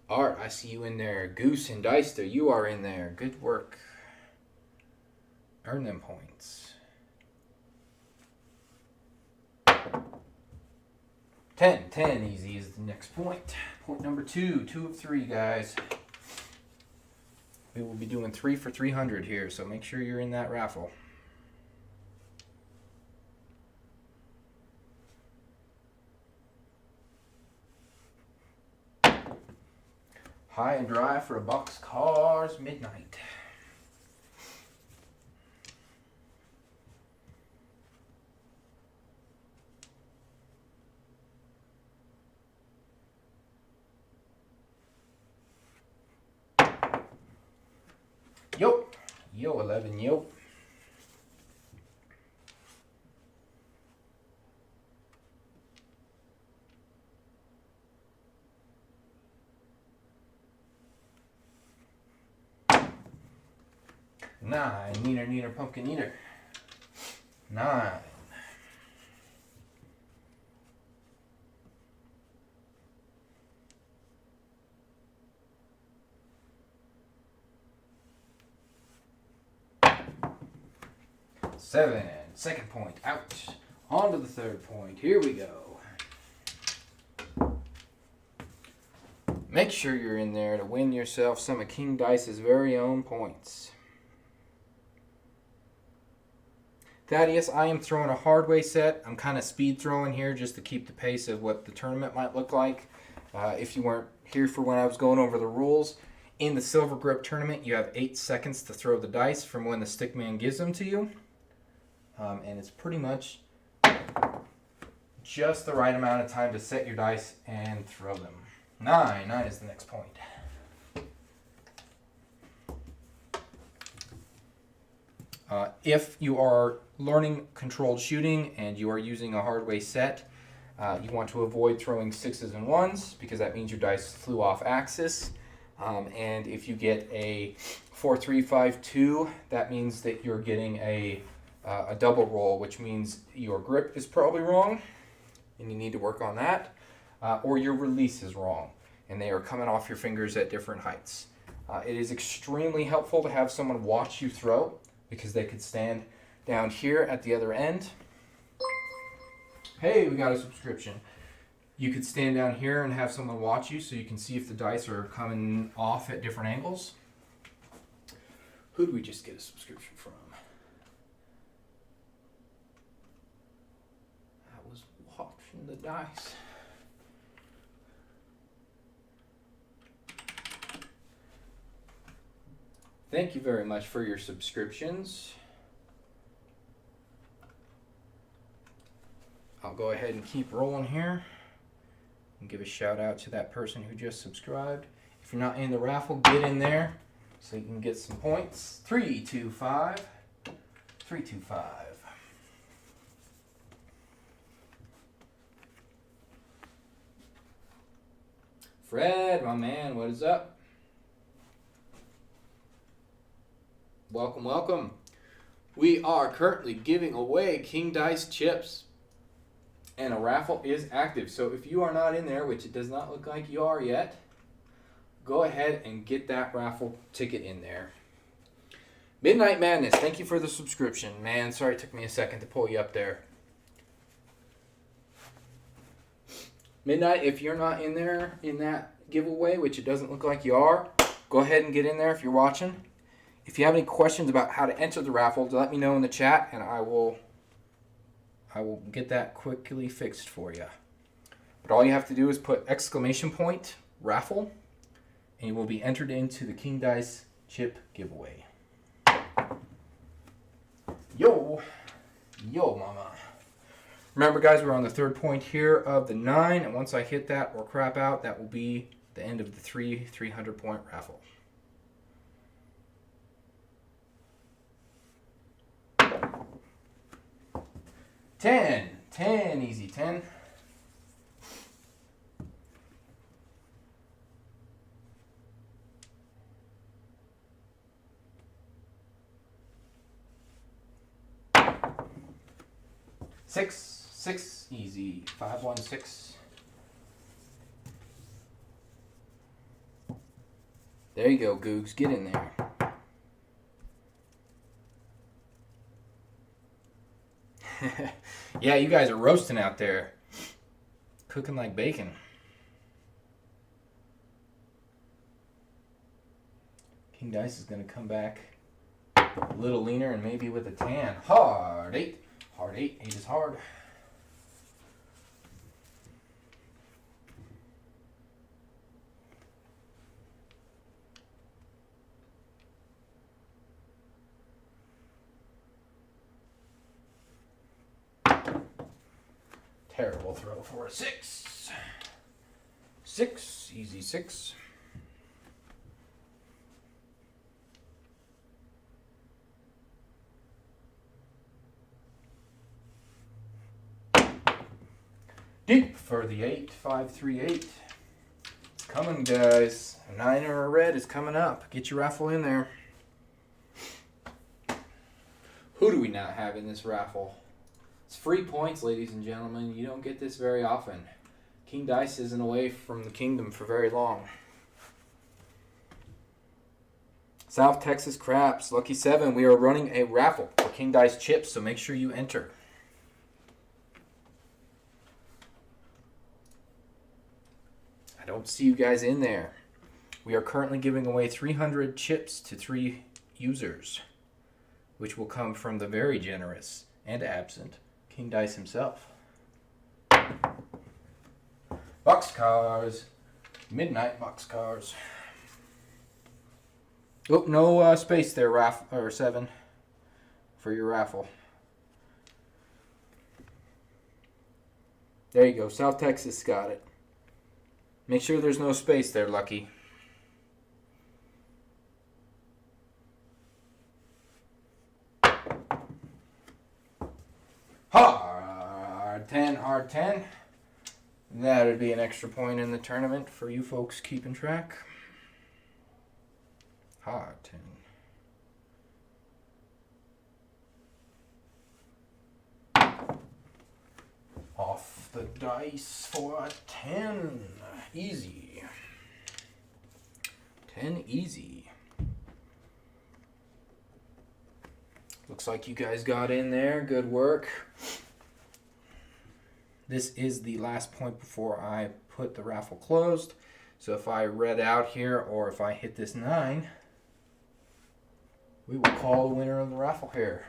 Art, I see you in there. Goose and Deister, you are in there. Good work. Earn them points. 10. 10 easy is the next point. Point number 2. 2 of 3, guys. We will be doing 3 for 300 here, so make sure you're in that raffle. High and dry for a boxcar's midnight. Yo, 11, yo. Nine, neener, pumpkin eater. 9. Seven. Second point out. On to the third point. Here we go. Make sure you're in there to win yourself some of King Dice's very own points. Thaddeus, I am throwing a hard way set. I'm kind of speed throwing here just to keep the pace of what the tournament might look like. If you weren't here for when I was going over the rules, in the Silver Grip tournament, you have 8 seconds to throw the dice from when the stickman gives them to you. And it's pretty much just the right amount of time to set your dice and throw them. 9 is the next point. If you are learning controlled shooting and you are using a hard way set, you want to avoid throwing 6s and 1s because that means your dice flew off axis. And if you get a 4-3-5-2, that means that you're getting a double roll, which means your grip is probably wrong and you need to work on that, or your release is wrong and they are coming off your fingers at different heights. It is extremely helpful to have someone watch you throw because they could stand down here at the other end. Hey, we got a subscription. You could stand down here and have someone watch you so you can see if the dice are coming off at different angles. Who did we just get a subscription from? I was watching the dice. Thank you very much for your subscriptions. I'll go ahead and keep rolling here and give a shout out to that person who just subscribed. If you're not in the raffle, get in there so you can get some points. 325. 325. Fred, my man, what is up? Welcome, welcome. We are currently giving away King Dice chips. And a raffle is active. So if you are not in there, which it does not look like you are yet, go ahead and get that raffle ticket in there. Midnight Madness, thank you for the subscription. Man, sorry it took me a second to pull you up there. Midnight, if you're not in there in that giveaway, which it doesn't look like you are, go ahead and get in there if you're watching. If you have any questions about how to enter the raffle, let me know in the chat, and I will get that quickly fixed for you. But all you have to do is put !raffle, and you will be entered into the King Dice chip giveaway. Yo, mama. Remember, guys, we're on the third point here of the 9, and once I hit that or crap out, that will be the end of the 300-point raffle. Ten, easy 10. Six, easy 516. There you go, Googs, get in there. Yeah, you guys are roasting out there. Cooking like bacon. King Dice is going to come back a little leaner and maybe with a tan. Hard 8. Hard 8. 8 is hard. Terrible throw for a 6. 6, easy 6. Deep for the 8, 538. It's coming, guys. A 9 or a red is coming up. Get your raffle in there. Who do we not have in this raffle? It's free points, ladies and gentlemen. You don't get this very often. King Dice isn't away from the kingdom for very long. South Texas Craps, Lucky 7. We are running a raffle for King Dice chips, so make sure you enter. I don't see you guys in there. We are currently giving away 300 chips to 3 users, which will come from the very generous and absent King Dice himself. Boxcars. Midnight boxcars. Oh, no space there, 7, for your raffle. There you go. South Texas got it. Make sure there's no space there, Lucky. Hard 10, hard 10. That would be an extra point in the tournament for you folks keeping track. Hard 10. Off the dice for a 10. Easy. 10 easy. Looks like you guys got in there. Good work. This is the last point before I put the raffle closed. So if I read out here or if I hit this 9, we will call the winner of the raffle here.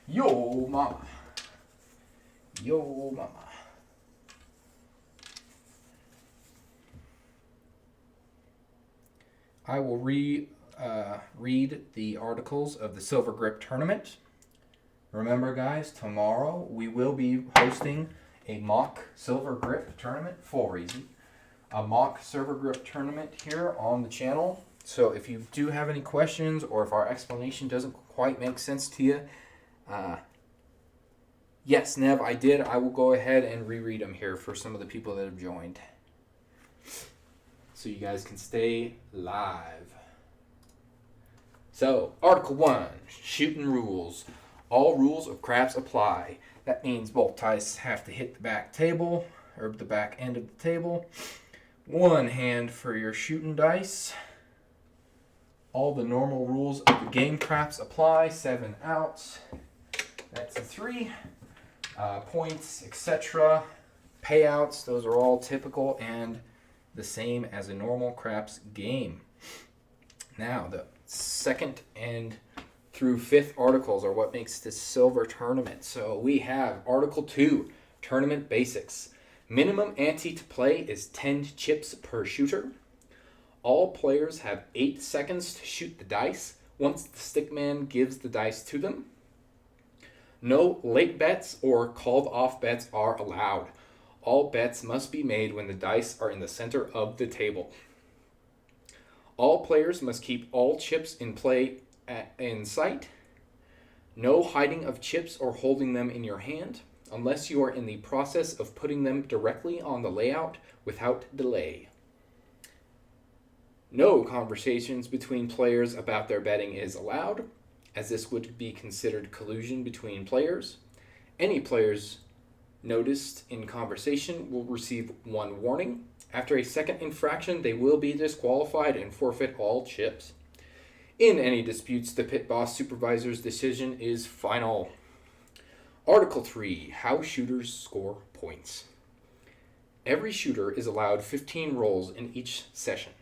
Yo, mama. Yo, mama. I will read the articles of the Silver Grip Tournament. Remember, guys, tomorrow we will be hosting a mock Silver Grip Tournament, full easy. A mock Silver Grip Tournament here on the channel. So if you do have any questions or if our explanation doesn't quite make sense to you, yes, Nev, I did. I will go ahead and reread them here for some of the people that have joined, so you guys can stay live. So, Article 1, shooting rules. All rules of craps apply. That means both dice have to hit the back table, or the back end of the table. One hand for your shooting dice. All the normal rules of the game craps apply. 7 outs. That's a 3. Points, etc. payouts. Those are all typical and the same as a normal craps game. Now, the second and through fifth articles are what makes this silver tournament. So we have Article 2, Tournament Basics. Minimum ante to play is 10 chips per shooter. All players have 8 seconds to shoot the dice once the stickman gives the dice to them. No late bets or called off bets are allowed. All bets must be made when the dice are in the center of the table. All players must keep all chips in play in sight. No hiding of chips or holding them in your hand unless you are in the process of putting them directly on the layout without delay. No conversations between players about their betting is allowed, as this would be considered collusion between players. Any players noticed in conversation will receive 1 warning. After a second infraction, they will be disqualified and forfeit all chips. In any disputes, the pit boss supervisor's decision is final. Article 3, How Shooters Score Points. Every shooter is allowed 15 rolls in each session.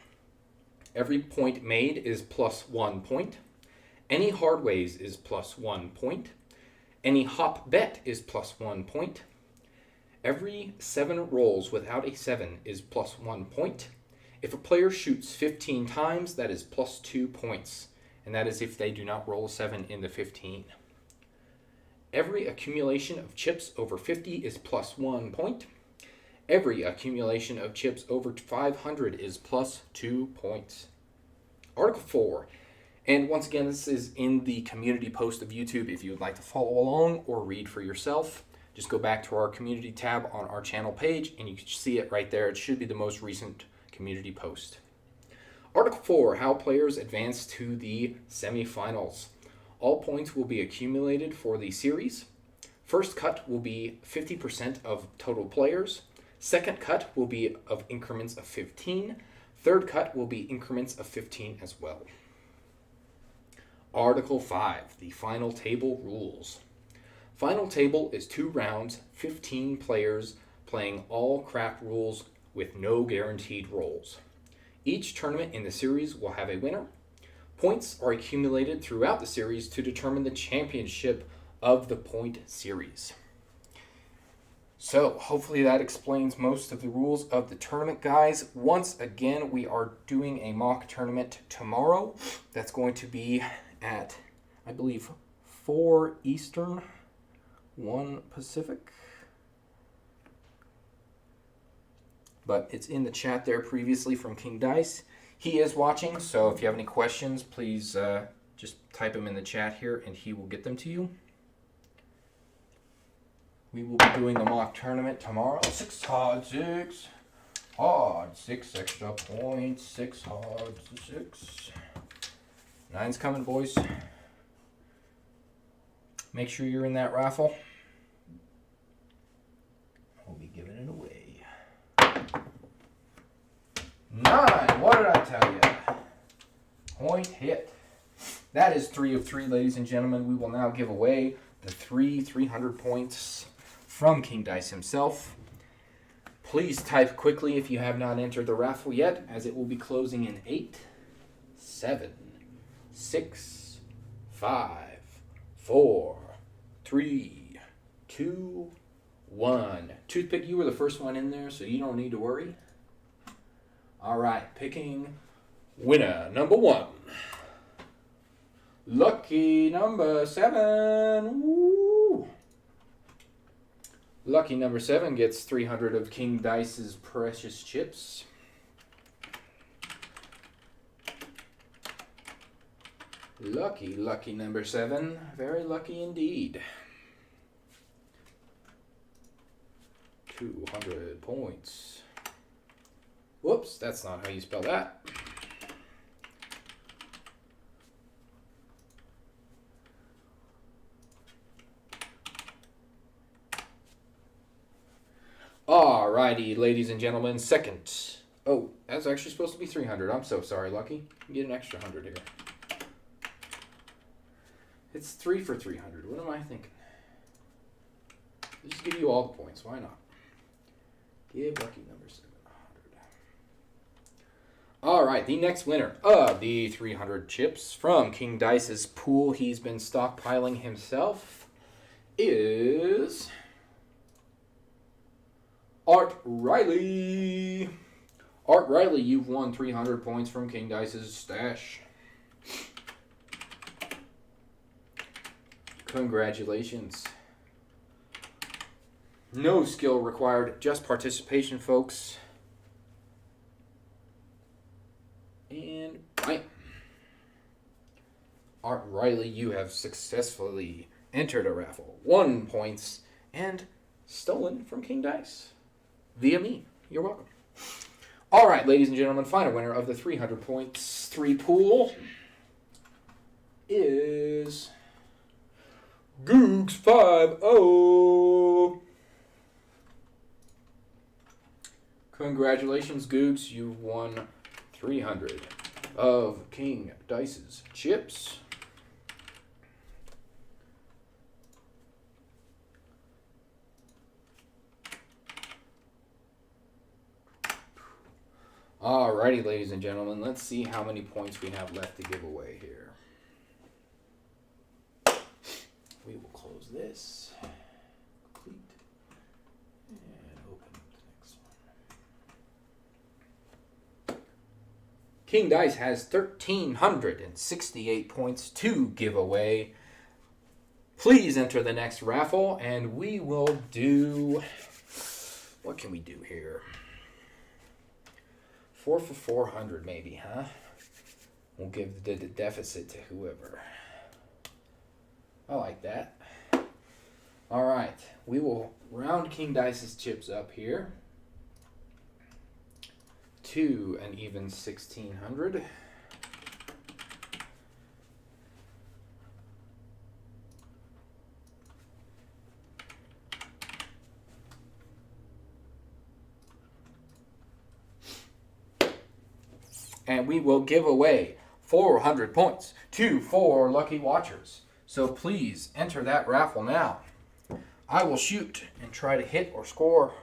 Every point made is plus 1 point. Any hard ways is plus 1 point. Any hop bet is plus 1 point. Every 7 rolls without a 7 is plus 1 point. If a player shoots 15 times, that is plus 2 points. And that is if they do not roll a 7 in the 15. Every accumulation of chips over 50 is plus 1 point. Every accumulation of chips over 500 is plus 2 points. Article 4. And once again, this is in the community post of YouTube. If you would like to follow along or read for yourself, just go back to our community tab on our channel page and you can see it right there. It should be the most recent community post. Article 4. How players advance to the semifinals. All points will be accumulated for the series. First cut will be 50% of total players. Second cut will be of increments of 15. Third cut will be increments of 15 as well. Article 5, the final table rules. Final table is 2 rounds, 15 players playing all crap rules with no guaranteed rolls. Each tournament in the series will have a winner. Points are accumulated throughout the series to determine the championship of the point series. So, hopefully that explains most of the rules of the tournament, guys. Once again, we are doing a mock tournament tomorrow. That's going to be at, I believe, 4 Eastern, 1 Pacific. But it's in the chat there previously from King Dice. He is watching, so if you have any questions, please just type them in the chat here and he will get them to you. We will be doing a mock tournament tomorrow. 6 hard, 6 hard, 6 extra points, 6 hard, 6. 9's coming, boys. Make sure you're in that raffle. We'll be giving it away. 9, what did I tell you? Point hit. That is 3 of 3, ladies and gentlemen. We will now give away the 300 points from King Dice himself. Please type quickly if you have not entered the raffle yet, as it will be closing in 8, 7, 6, 5, 4, 3, 2, 1. Toothpick, you were the first one in there, so you don't need to worry. All right, picking winner number 1. Lucky number 7. Woo! Lucky number 7 gets 300 of King Dice's precious chips. Lucky number 7. Very lucky indeed. 200 points. Whoops, that's not how you spell that. Alrighty, ladies and gentlemen, second. Oh, that's actually supposed to be 300. I'm so sorry, Lucky. You get an extra 100 here. It's 3 for 300. What am I thinking? I'll just give you all the points. Why not? Give lucky number 700. All right, the next winner of the 300 chips from King Dice's pool he's been stockpiling himself is Art Riley. Art Riley, you've won 300 points from King Dice's stash. Congratulations. No skill required, just participation, folks. And bam. Art Riley, you have successfully entered a raffle, won points, and stolen from King Dice. Via me. You're welcome. All right, ladies and gentlemen, final winner of the 300 points 3 pool is Googs50. Congratulations, Googs. You've won 300 of King Dice's chips. Alrighty, ladies and gentlemen, let's see how many points we have left to give away here. We will close this, complete, and open the next one. King Dice has 1,368 points to give away. Please enter the next raffle, and we will do, what can we do here? 4 for 400 maybe, huh? We'll give the deficit to whoever. I like that. All right, we will round King Dice's chips up here to an even 1,600. And we will give away 400 points to 4 lucky watchers. So please enter that raffle now. I will shoot and try to hit or score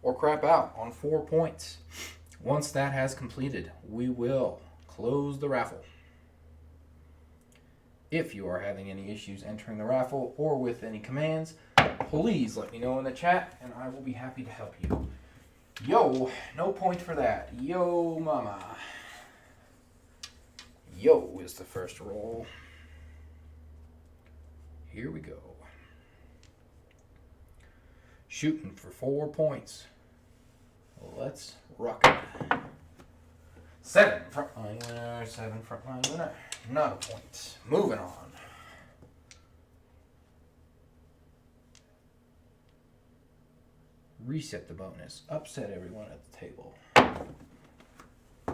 or crap out on 4 points. Once that has completed, we will close the raffle. If you are having any issues entering the raffle or with any commands, please let me know in the chat and I will be happy to help you. Yo, no point for that. Yo, mama. Yo is the first roll. Here we go. Shooting for 4 points. Let's rock it. 7 frontline winner, 7 frontline winner. Not a point. Moving on. Reset the bonus. Upset everyone at the table.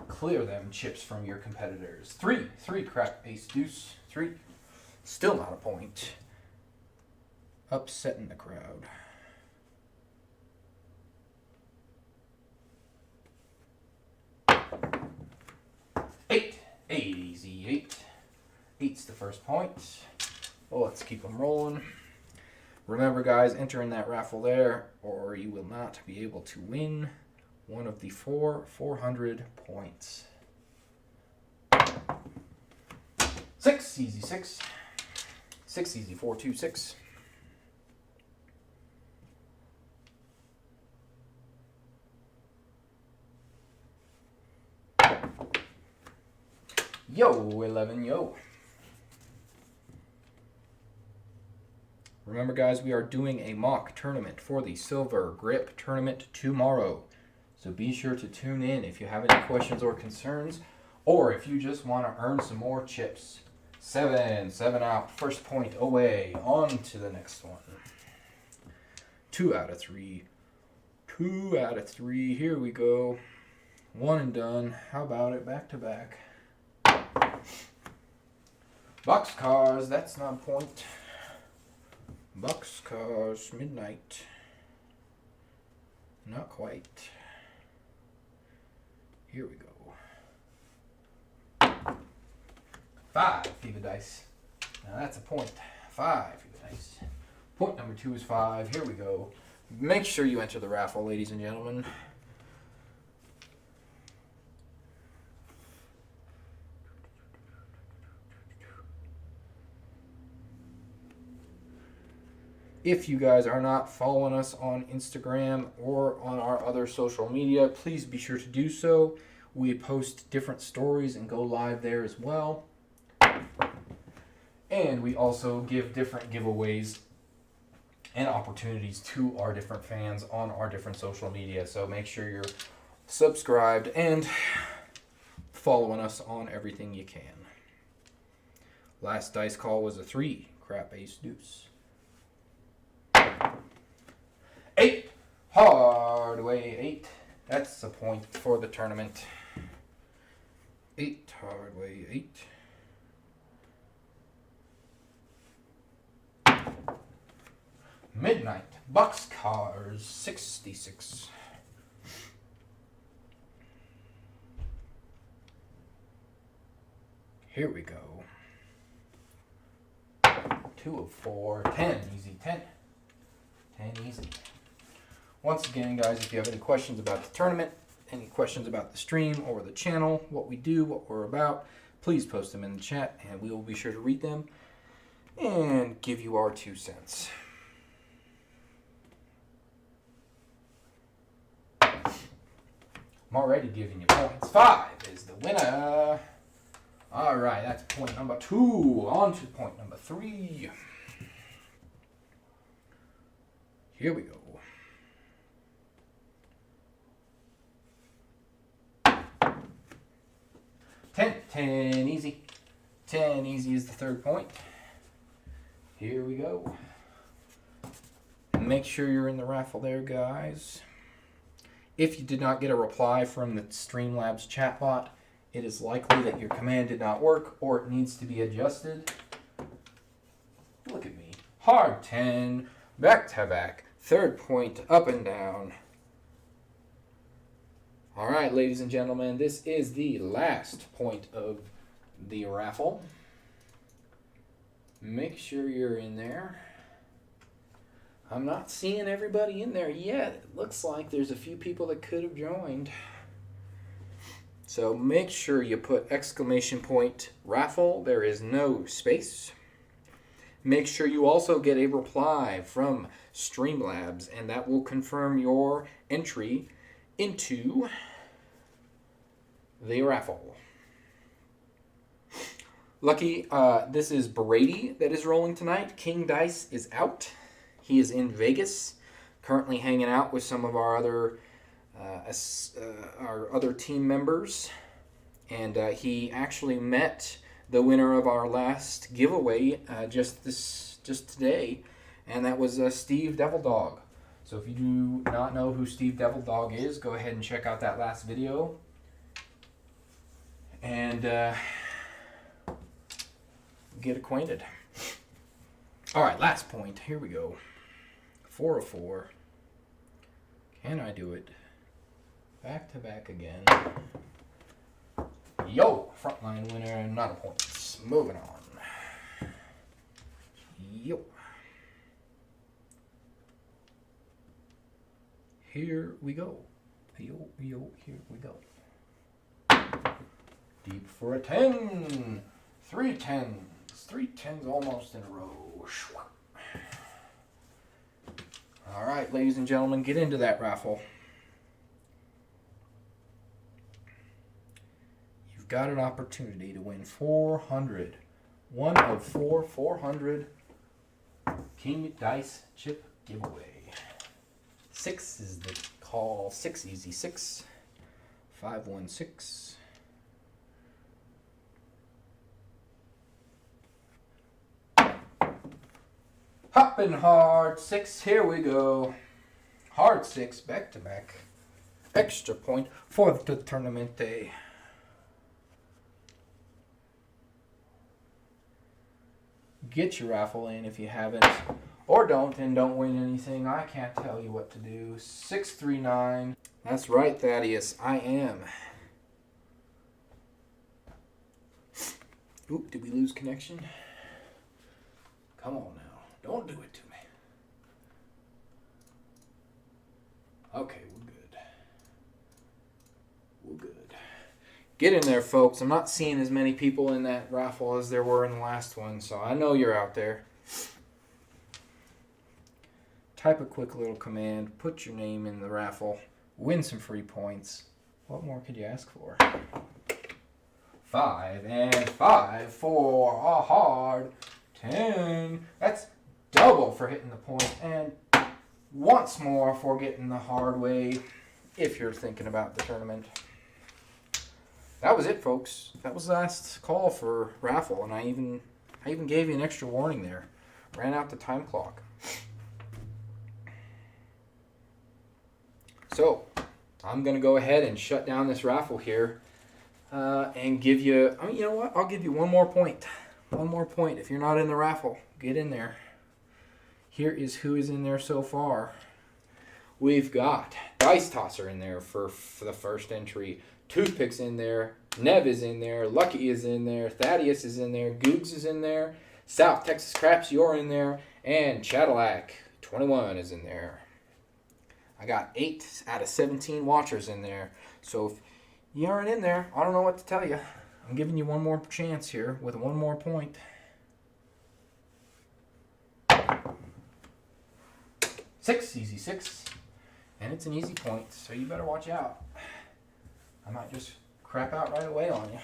Clear them chips from your competitors. 3 crack ace deuce. 3. Still not a point. Upsetting the crowd. 8. Easy 8. 8's the first point. Well, let's keep them rolling. Remember, guys, enter in that raffle there, or you will not be able to win one of the 400 points. 6, easy 6. 6, easy 4, 2, 6. Yo, 11, yo. Remember, guys, we are doing a mock tournament for the Silver Grip Tournament tomorrow. So be sure to tune in if you have any questions or concerns, or if you just want to earn some more chips. 7 out, first point away. On to the next one. 2 out of 3. 2 out of 3. Here we go. 1 and done. How about it? Back to back. Boxcars, that's not a point. Boxcars, midnight. Not quite. Here we go. 5, Fever Dice. Now that's a point. 5, Fever Dice. Point number 2 is 5. Here we go. Make sure you enter the raffle, ladies and gentlemen. If you guys are not following us on Instagram or on our other social media, please be sure to do so. We post different stories and go live there as well. And we also give different giveaways and opportunities to our different fans on our different social media. So make sure you're subscribed and following us on everything you can. Last dice call was a 3. Crap, ace, deuce. 8. Hard way 8. That's a point for the tournament. 8. Hard way 8. Midnight Boxcars 66. Here we go. 2 of 4. 10. Easy 10. 10 easy. Once again, guys, if you have any questions about the tournament, any questions about the stream or the channel, what we do, what we're about, please post them in the chat and we will be sure to read them and give you our 2 cents. I'm already giving you points. 5 is the winner. All right, that's point number 2. On to point number 3. Here we go. 10. 10 easy. 10 easy is the 3rd point. Here we go. Make sure you're in the raffle there, guys. If you did not get a reply from the Streamlabs chatbot, it is likely that your command did not work or it needs to be adjusted. Look at me. Hard 10. Back to back. 3rd point. Up and down. All right, ladies and gentlemen, this is the last point of the raffle. Make sure you're in there. I'm not seeing everybody in there yet. It looks like there's a few people that could have joined. So make sure you put exclamation point raffle. There is no space. Make sure you also get a reply from Streamlabs, and that will confirm your entry into the raffle. Lucky, this is Brady that is rolling tonight. King Dice is out. He is in Vegas, currently hanging out with some of our other team members, and he actually met the winner of our last giveaway just today, and that was Steve Devil Dog. So if you do not know who Steve Devil Dog is, go ahead and check out that last video. And get acquainted. All right, last point. Here we go. 4 of 4. Can I do it? Back to back again. Yo, frontline winner, not a point. Moving on. Yo. Here we go. Yo, here we go. Deep for a 10. 3 10s. 3 10s almost in a row. All right, ladies and gentlemen, get into that raffle. You've got an opportunity to win 400. 1 of 4, 400 King Dice chip giveaway. 6 is the call. 6 easy 6. 516. Hopping hard 6. Here we go. Hard 6 back to back. Extra point for the tournament day. Get your raffle in if you haven't, or don't, and don't win anything. I can't tell you what to do. 639. That's right, Thaddeus. I am. Oop, did we lose connection? Come on now. Don't do it to me. Okay, we're good. We're good. Get in there, folks. I'm not seeing as many people in that raffle as there were in the last one, so I know you're out there. Type a quick little command, put your name in the raffle, win some free points. What more could you ask for? 5 and 5 for a hard 10. That's double for hitting the point, and once more for getting the hard way if you're thinking about the tournament. That was it, folks. That was the last call for raffle, and I even gave you an extra warning there. Ran out the time clock. So, I'm going to go ahead and shut down this raffle here and give you, you know what? I'll give you one more point. One more point. If you're not in the raffle, get in there. Here is who is in there so far. We've got Dice Tosser in there for the first entry. Toothpick's in there. Nev is in there. Lucky is in there. Thaddeus is in there. Googs is in there. South Texas Craps, you're in there. And Cadillac 21 is in there. I got 8 out of 17 watchers in there. So if you aren't in there, I don't know what to tell you. I'm giving you one more chance here with one more point. 6, easy 6. And it's an easy point, so you better watch out. I might just crap out right away on you.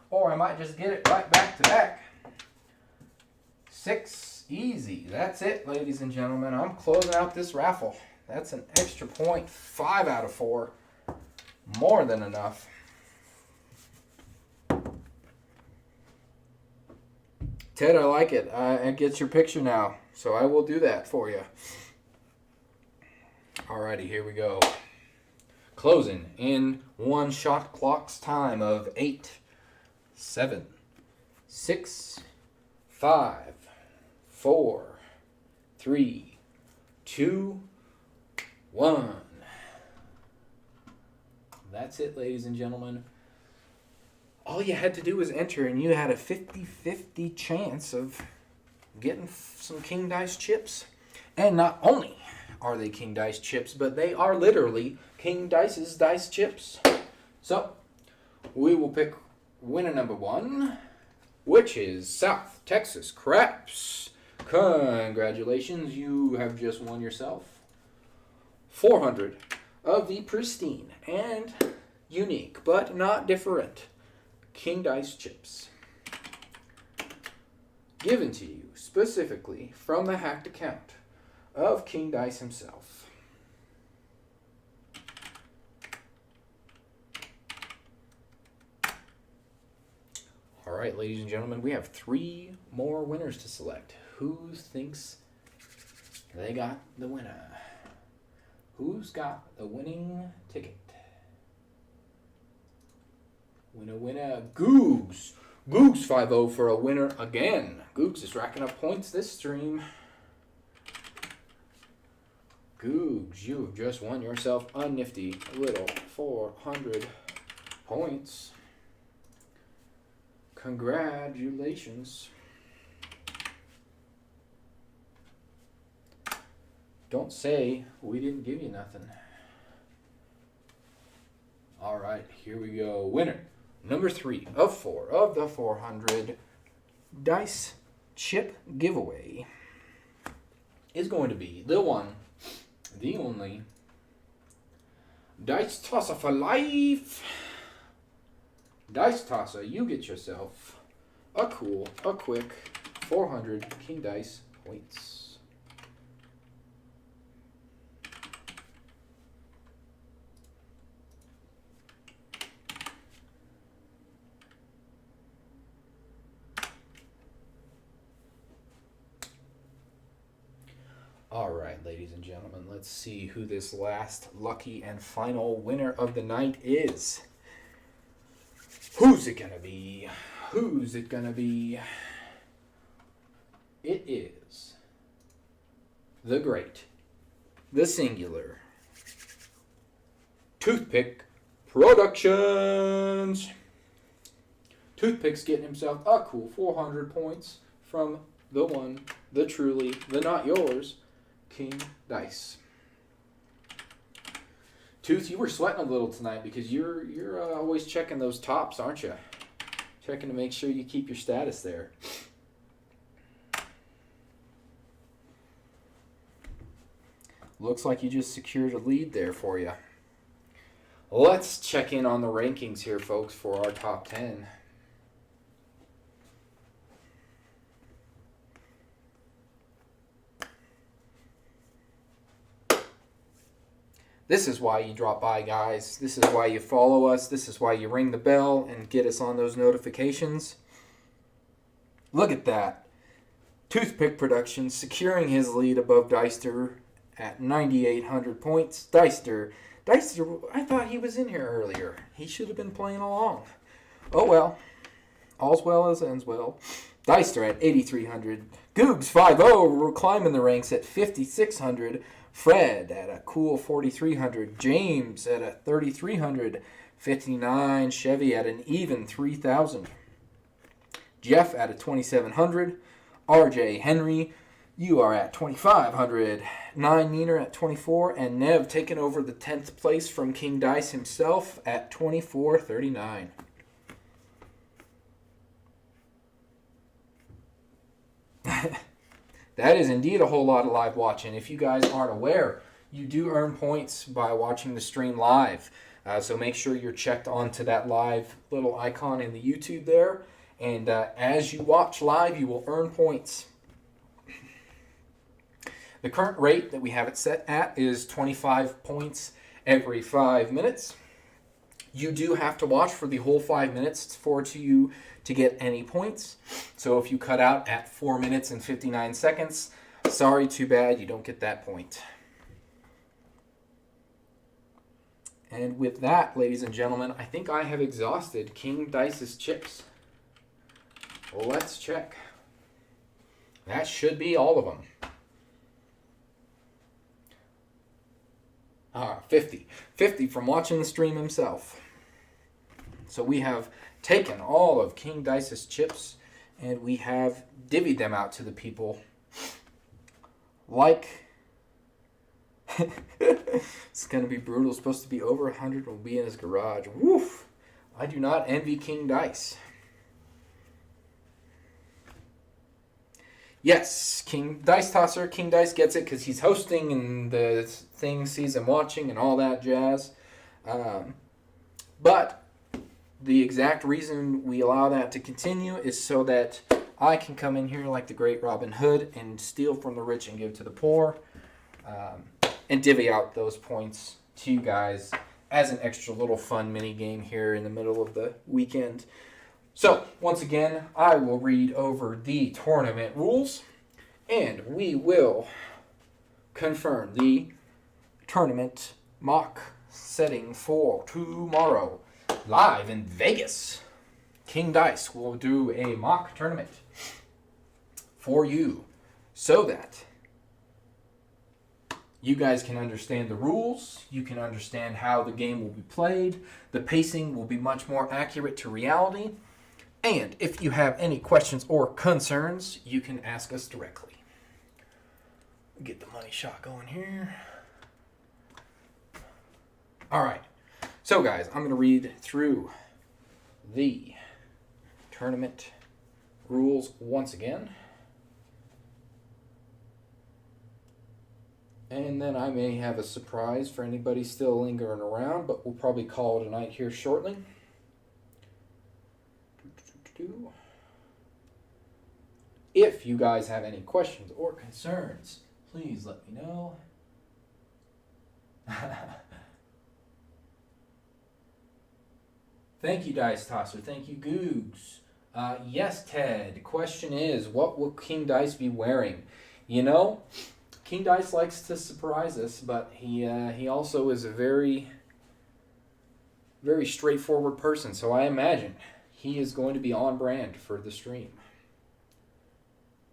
Or I might just get it right back to back. 6, easy. That's it, ladies and gentlemen. I'm closing out this raffle. That's an extra point. 5 out of 4. More than enough. Ted, I like it. I get your picture now, so I will do that for you. Alrighty, here we go. Closing in one shot clock's time of 8, 7, 6, 5, 4, 3, 2, 1. That's it, ladies and gentlemen. All you had to do was enter, and you had a 50-50 chance of getting some King Dice chips. And not only are they King Dice chips, but they are literally King Dice's dice chips. So, we will pick winner number 1, which is South Texas Craps. Congratulations, you have just won yourself 400 of the pristine and unique, but not different, King Dice chips. Given to you specifically from the hacked account of King Dice himself. Alright, ladies and gentlemen, we have 3 more winners to select. Who thinks they got the winner? Who's got the winning ticket? Winner, Googs. Googs 5-0 for a winner again. Googs is racking up points this stream. Googs, you have just won yourself a nifty little 400 points. Congratulations. Don't say we didn't give you nothing. All right, here we go. Winner number 3 of 4 of the 400 dice chip giveaway is going to be the one, the only Dice Tosser for life. Dice Tosser, you get yourself a quick 400 King Dice points. All right, ladies and gentlemen, let's see who this last lucky and final winner of the night is. Who's it gonna be? Who's it gonna be? It is the great, the singular, Toothpick Productions. Toothpick's getting himself a cool 400 points from the one, the truly, the not yours, King Dice. Tooth, you were sweating a little tonight because you're always checking those tops, aren't you? Checking to make sure you keep your status there. Looks like you just secured a lead there for you. Let's check in on the rankings here, folks, for our top 10. This is why you drop by, guys. This is why you follow us. This is why you ring the bell and get us on those notifications. Look at that. Toothpick Productions securing his lead above Deister at 9,800 points. Deister, I thought he was in here earlier. He should have been playing along. Oh well. All's well as ends well. Deister at 8,300. Googs 5-0. We're climbing the ranks at 5,600. Fred at a cool 4,300. James at a 3,300. 59. Chevy at an even 3,000. Jeff at a 2,700. RJ Henry, you are at 2,500. 9 Neener at 24. And Nev taking over the 10th place from King Dice himself at 24,39. That is indeed a whole lot of live watching. If you guys aren't aware, you do earn points by watching the stream live. So make sure you're checked onto that live little icon in the YouTube there. And as you watch live, you will earn points. The current rate that we have it set at is 25 points every 5 minutes. You do have to watch for the whole 5 minutes for you to get any points. So if you cut out at 4 minutes and 59 seconds, sorry, too bad, you don't get that point. And with that, ladies and gentlemen, I think I have exhausted King Dice's chips. Let's check. That should be all of them. 50. 50 from watching the stream himself. So we have taken all of King Dice's chips and we have divvied them out to the people. Like, it's going to be brutal. It's supposed to be over 100. We'll be in his garage. Woof! I do not envy King Dice. Yes, King Dice Tosser. King Dice gets it because he's hosting and the thing sees him watching and all that jazz. But the exact reason we allow that to continue is so that I can come in here like the great Robin Hood and steal from the rich and give to the poor. And divvy out those points to you guys as an extra little fun mini game here in the middle of the weekend. So, once again, I will read over the tournament rules, and we will confirm the tournament mock setting for tomorrow, live in Vegas. King Dice will do a mock tournament for you so that you guys can understand the rules, you can understand how the game will be played, the pacing will be much more accurate to reality. And if you have any questions or concerns, you can ask us directly. Get the money shot going here. All right. So, guys, I'm going to read through the tournament rules once again. And then I may have a surprise for anybody still lingering around, but we'll probably call it a night here shortly. If you guys have any questions or concerns, please let me know. Thank you, Dice Tosser. Thank you, Googs. Yes, Ted. Question is, what will King Dice be wearing? You know, King Dice likes to surprise us, but he also is a very, very straightforward person. So I imagine he is going to be on brand for the stream.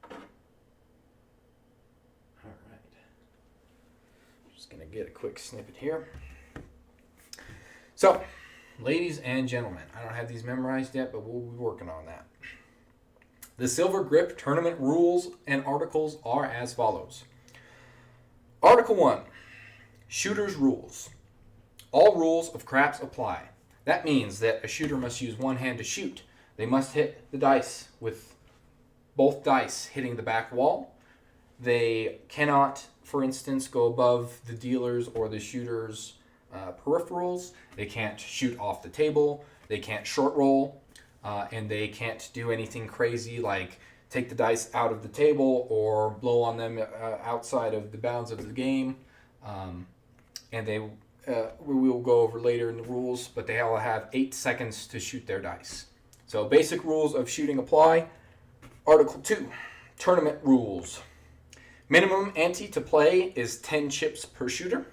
All right. Just going to get a quick snippet here. So, Ladies and gentlemen, I don't have these memorized yet, but we'll be working on that. The Silver Grip tournament rules and articles are as follows. Article 1, Shooter's Rules. All rules of craps apply. That means that a shooter must use one hand to shoot. They must hit the dice with both dice hitting the back wall. They cannot, for instance, go above the dealer's or the shooter's peripherals. They can't shoot off the table. They can't short roll. And they can't do anything crazy like take the dice out of the table or blow on them outside of the bounds of the game. And we will go over later in the rules, but they all have 8 seconds to shoot their dice. So basic rules of shooting apply. Article 2, Tournament Rules. Minimum ante to play is 10 chips per shooter.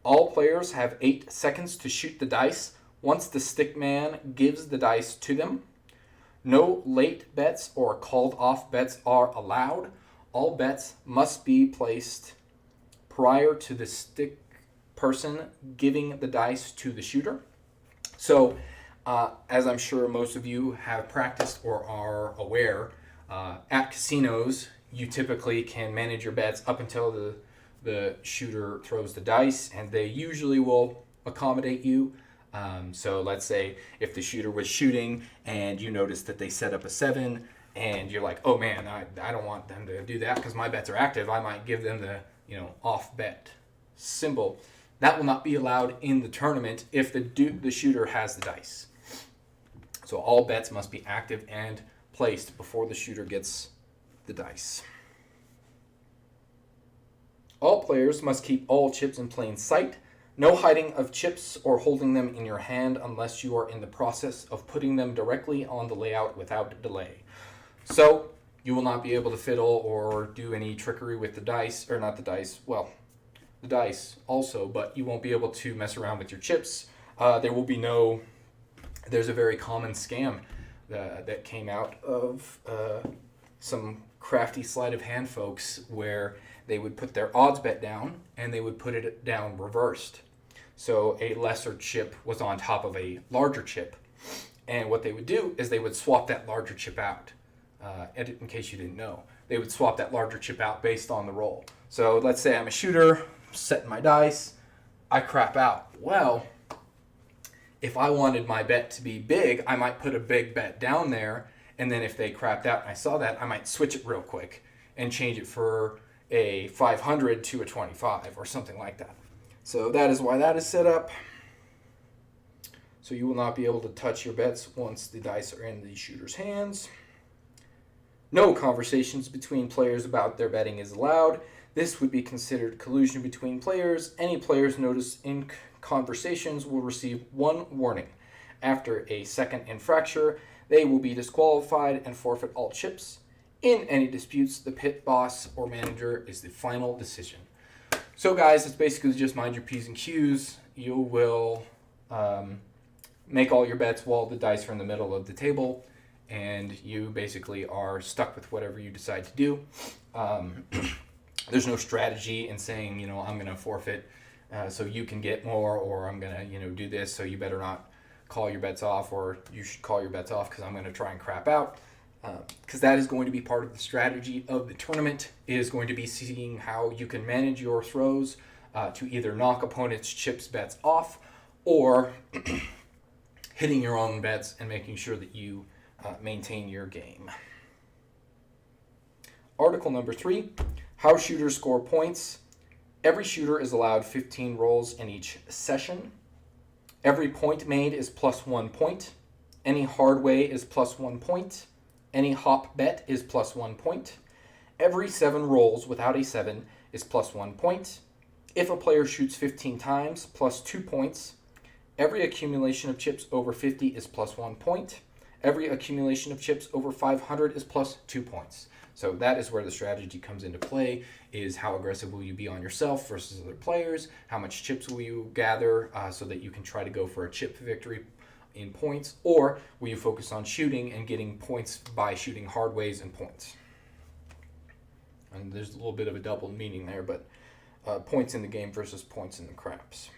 All players have 8 seconds to shoot the dice once the stick man gives the dice to them. No late bets or called off bets are allowed. All bets must be placed prior to the stick person giving the dice to the shooter. So, as I'm sure most of you have practiced or are aware, at casinos, you typically can manage your bets up until the shooter throws the dice, and they usually will accommodate you. So let's say if the shooter was shooting and you notice that they set up a 7 and you're like, oh man, I don't want them to do that because my bets are active. I might give them the off bet symbol. That will not be allowed in the tournament if the shooter has the dice. So all bets must be active and placed before the shooter gets the dice. All players must keep all chips in plain sight. No hiding of chips or holding them in your hand unless you are in the process of putting them directly on the layout without delay. So you will not be able to fiddle or do any trickery with the dice, or not the dice, well, the dice also, but you won't be able to mess around with your chips. There's a very common scam that came out of some crafty sleight of hand folks where they would put their odds bet down and they would put it down reversed. So a lesser chip was on top of a larger chip. And what they would do is they would swap that larger chip out. In case you didn't know, they would swap that larger chip out based on the roll. So let's say I'm a shooter, setting my dice, I crap out. Well, if I wanted my bet to be big, I might put a big bet down there, and then if they crapped out and I saw that, I might switch it real quick and change it for a 500 to a 25 or something like that. So that is why that is set up. So you will not be able to touch your bets once the dice are in the shooter's hands. No conversations between players about their betting is allowed. This would be considered collusion between players. Any players noticed in conversations will receive 1 warning. After a second infraction, they will be disqualified and forfeit all chips. In any disputes, the pit boss or manager is the final decision. So guys, it's basically just mind your P's and Q's. You will make all your bets while the dice are in the middle of the table, and you basically are stuck with whatever you decide to do. There's no strategy in saying, I'm going to forfeit so you can get more, or I'm going to, do this, so you better not call your bets off, or you should call your bets off because I'm going to try and crap out. Because that is going to be part of the strategy of the tournament, is going to be seeing how you can manage your throws to either knock opponents' chips bets off, or hitting your own bets and making sure that you maintain your game. Article number 3, how shooters score points. Every shooter is allowed 15 rolls in each session. Every point made is plus 1 point. Any hard way is plus 1 point. Any hop bet is plus 1 point. Every 7 rolls without a 7 is plus 1 point. If a player shoots 15 times, plus 2 points. Every accumulation of chips over 50 is plus 1 point. Every accumulation of chips over 500 is plus 2 points. So that is where the strategy comes into play, is how aggressive will you be on yourself versus other players, how much chips will you gather so that you can try to go for a chip victory in points, or will you focus on shooting and getting points by shooting hard ways and points. And there's a little bit of a double meaning there, but points in the game versus points in the craps.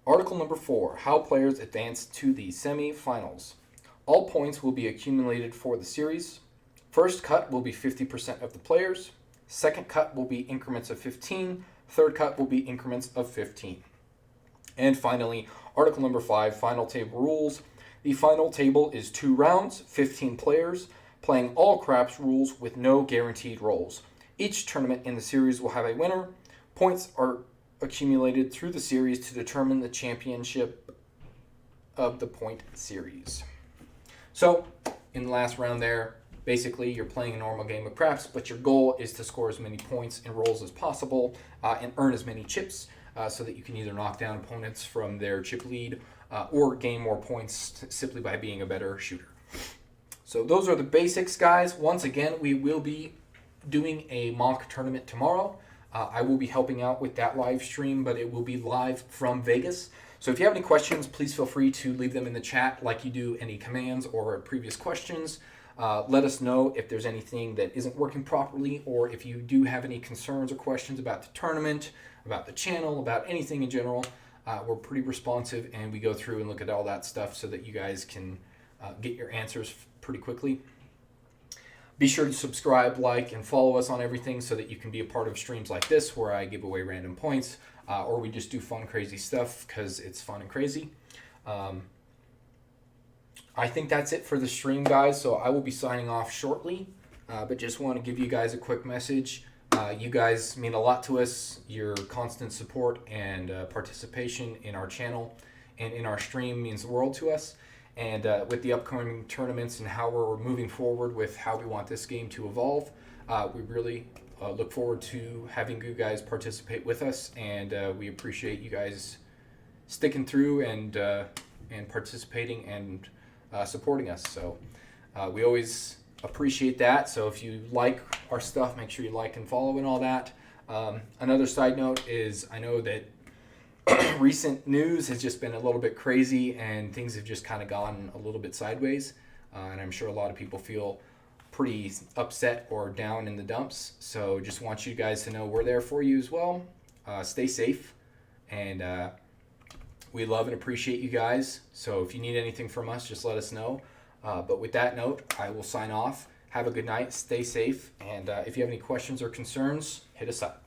Article number 4, how players advance to the semifinals. All points will be accumulated for the series. First cut will be 50% of the players. Second cut will be increments of 15. Third cut will be increments of 15. And finally, article number 5, final table rules. The final table is 2 rounds, 15 players, playing all craps rules with no guaranteed rolls. Each tournament in the series will have a winner. Points are accumulated through the series to determine the championship of the point series. So, in the last round there, basically you're playing a normal game of craps, but your goal is to score as many points and rolls as possible and earn as many chips so that you can either knock down opponents from their chip lead or gain more points simply by being a better shooter. So those are the basics, guys. Once again, we will be doing a mock tournament tomorrow. I will be helping out with that live stream, but it will be live from Vegas. So if you have any questions, please feel free to leave them in the chat like you do any commands or previous questions. Let us know if there's anything that isn't working properly, or if you do have any concerns or questions about the tournament, about the channel, about anything in general. We're pretty responsive, and we go through and look at all that stuff so that you guys can get your answers pretty quickly. Be sure to subscribe, like, and follow us on everything so that you can be a part of streams like this where I give away random points or we just do fun, crazy stuff because it's fun and crazy. I think that's it for the stream, guys, so I will be signing off shortly, but just want to give you guys a quick message. You guys mean a lot to us. Your constant support and participation in our channel and in our stream means the world to us. And with the upcoming tournaments and how we're moving forward with how we want this game to evolve, we really look forward to having you guys participate with us. And we appreciate you guys sticking through and participating and supporting us. So we always appreciate that. So if you like our stuff, make sure you like and follow and all that. Another side note is I know that recent news has just been a little bit crazy and things have just kind of gone a little bit sideways. And I'm sure a lot of people feel pretty upset or down in the dumps. So just want you guys to know we're there for you as well. Stay safe. And we love and appreciate you guys. So if you need anything from us, just let us know. But with that note, I will sign off. Have a good night. Stay safe. And if you have any questions or concerns, hit us up.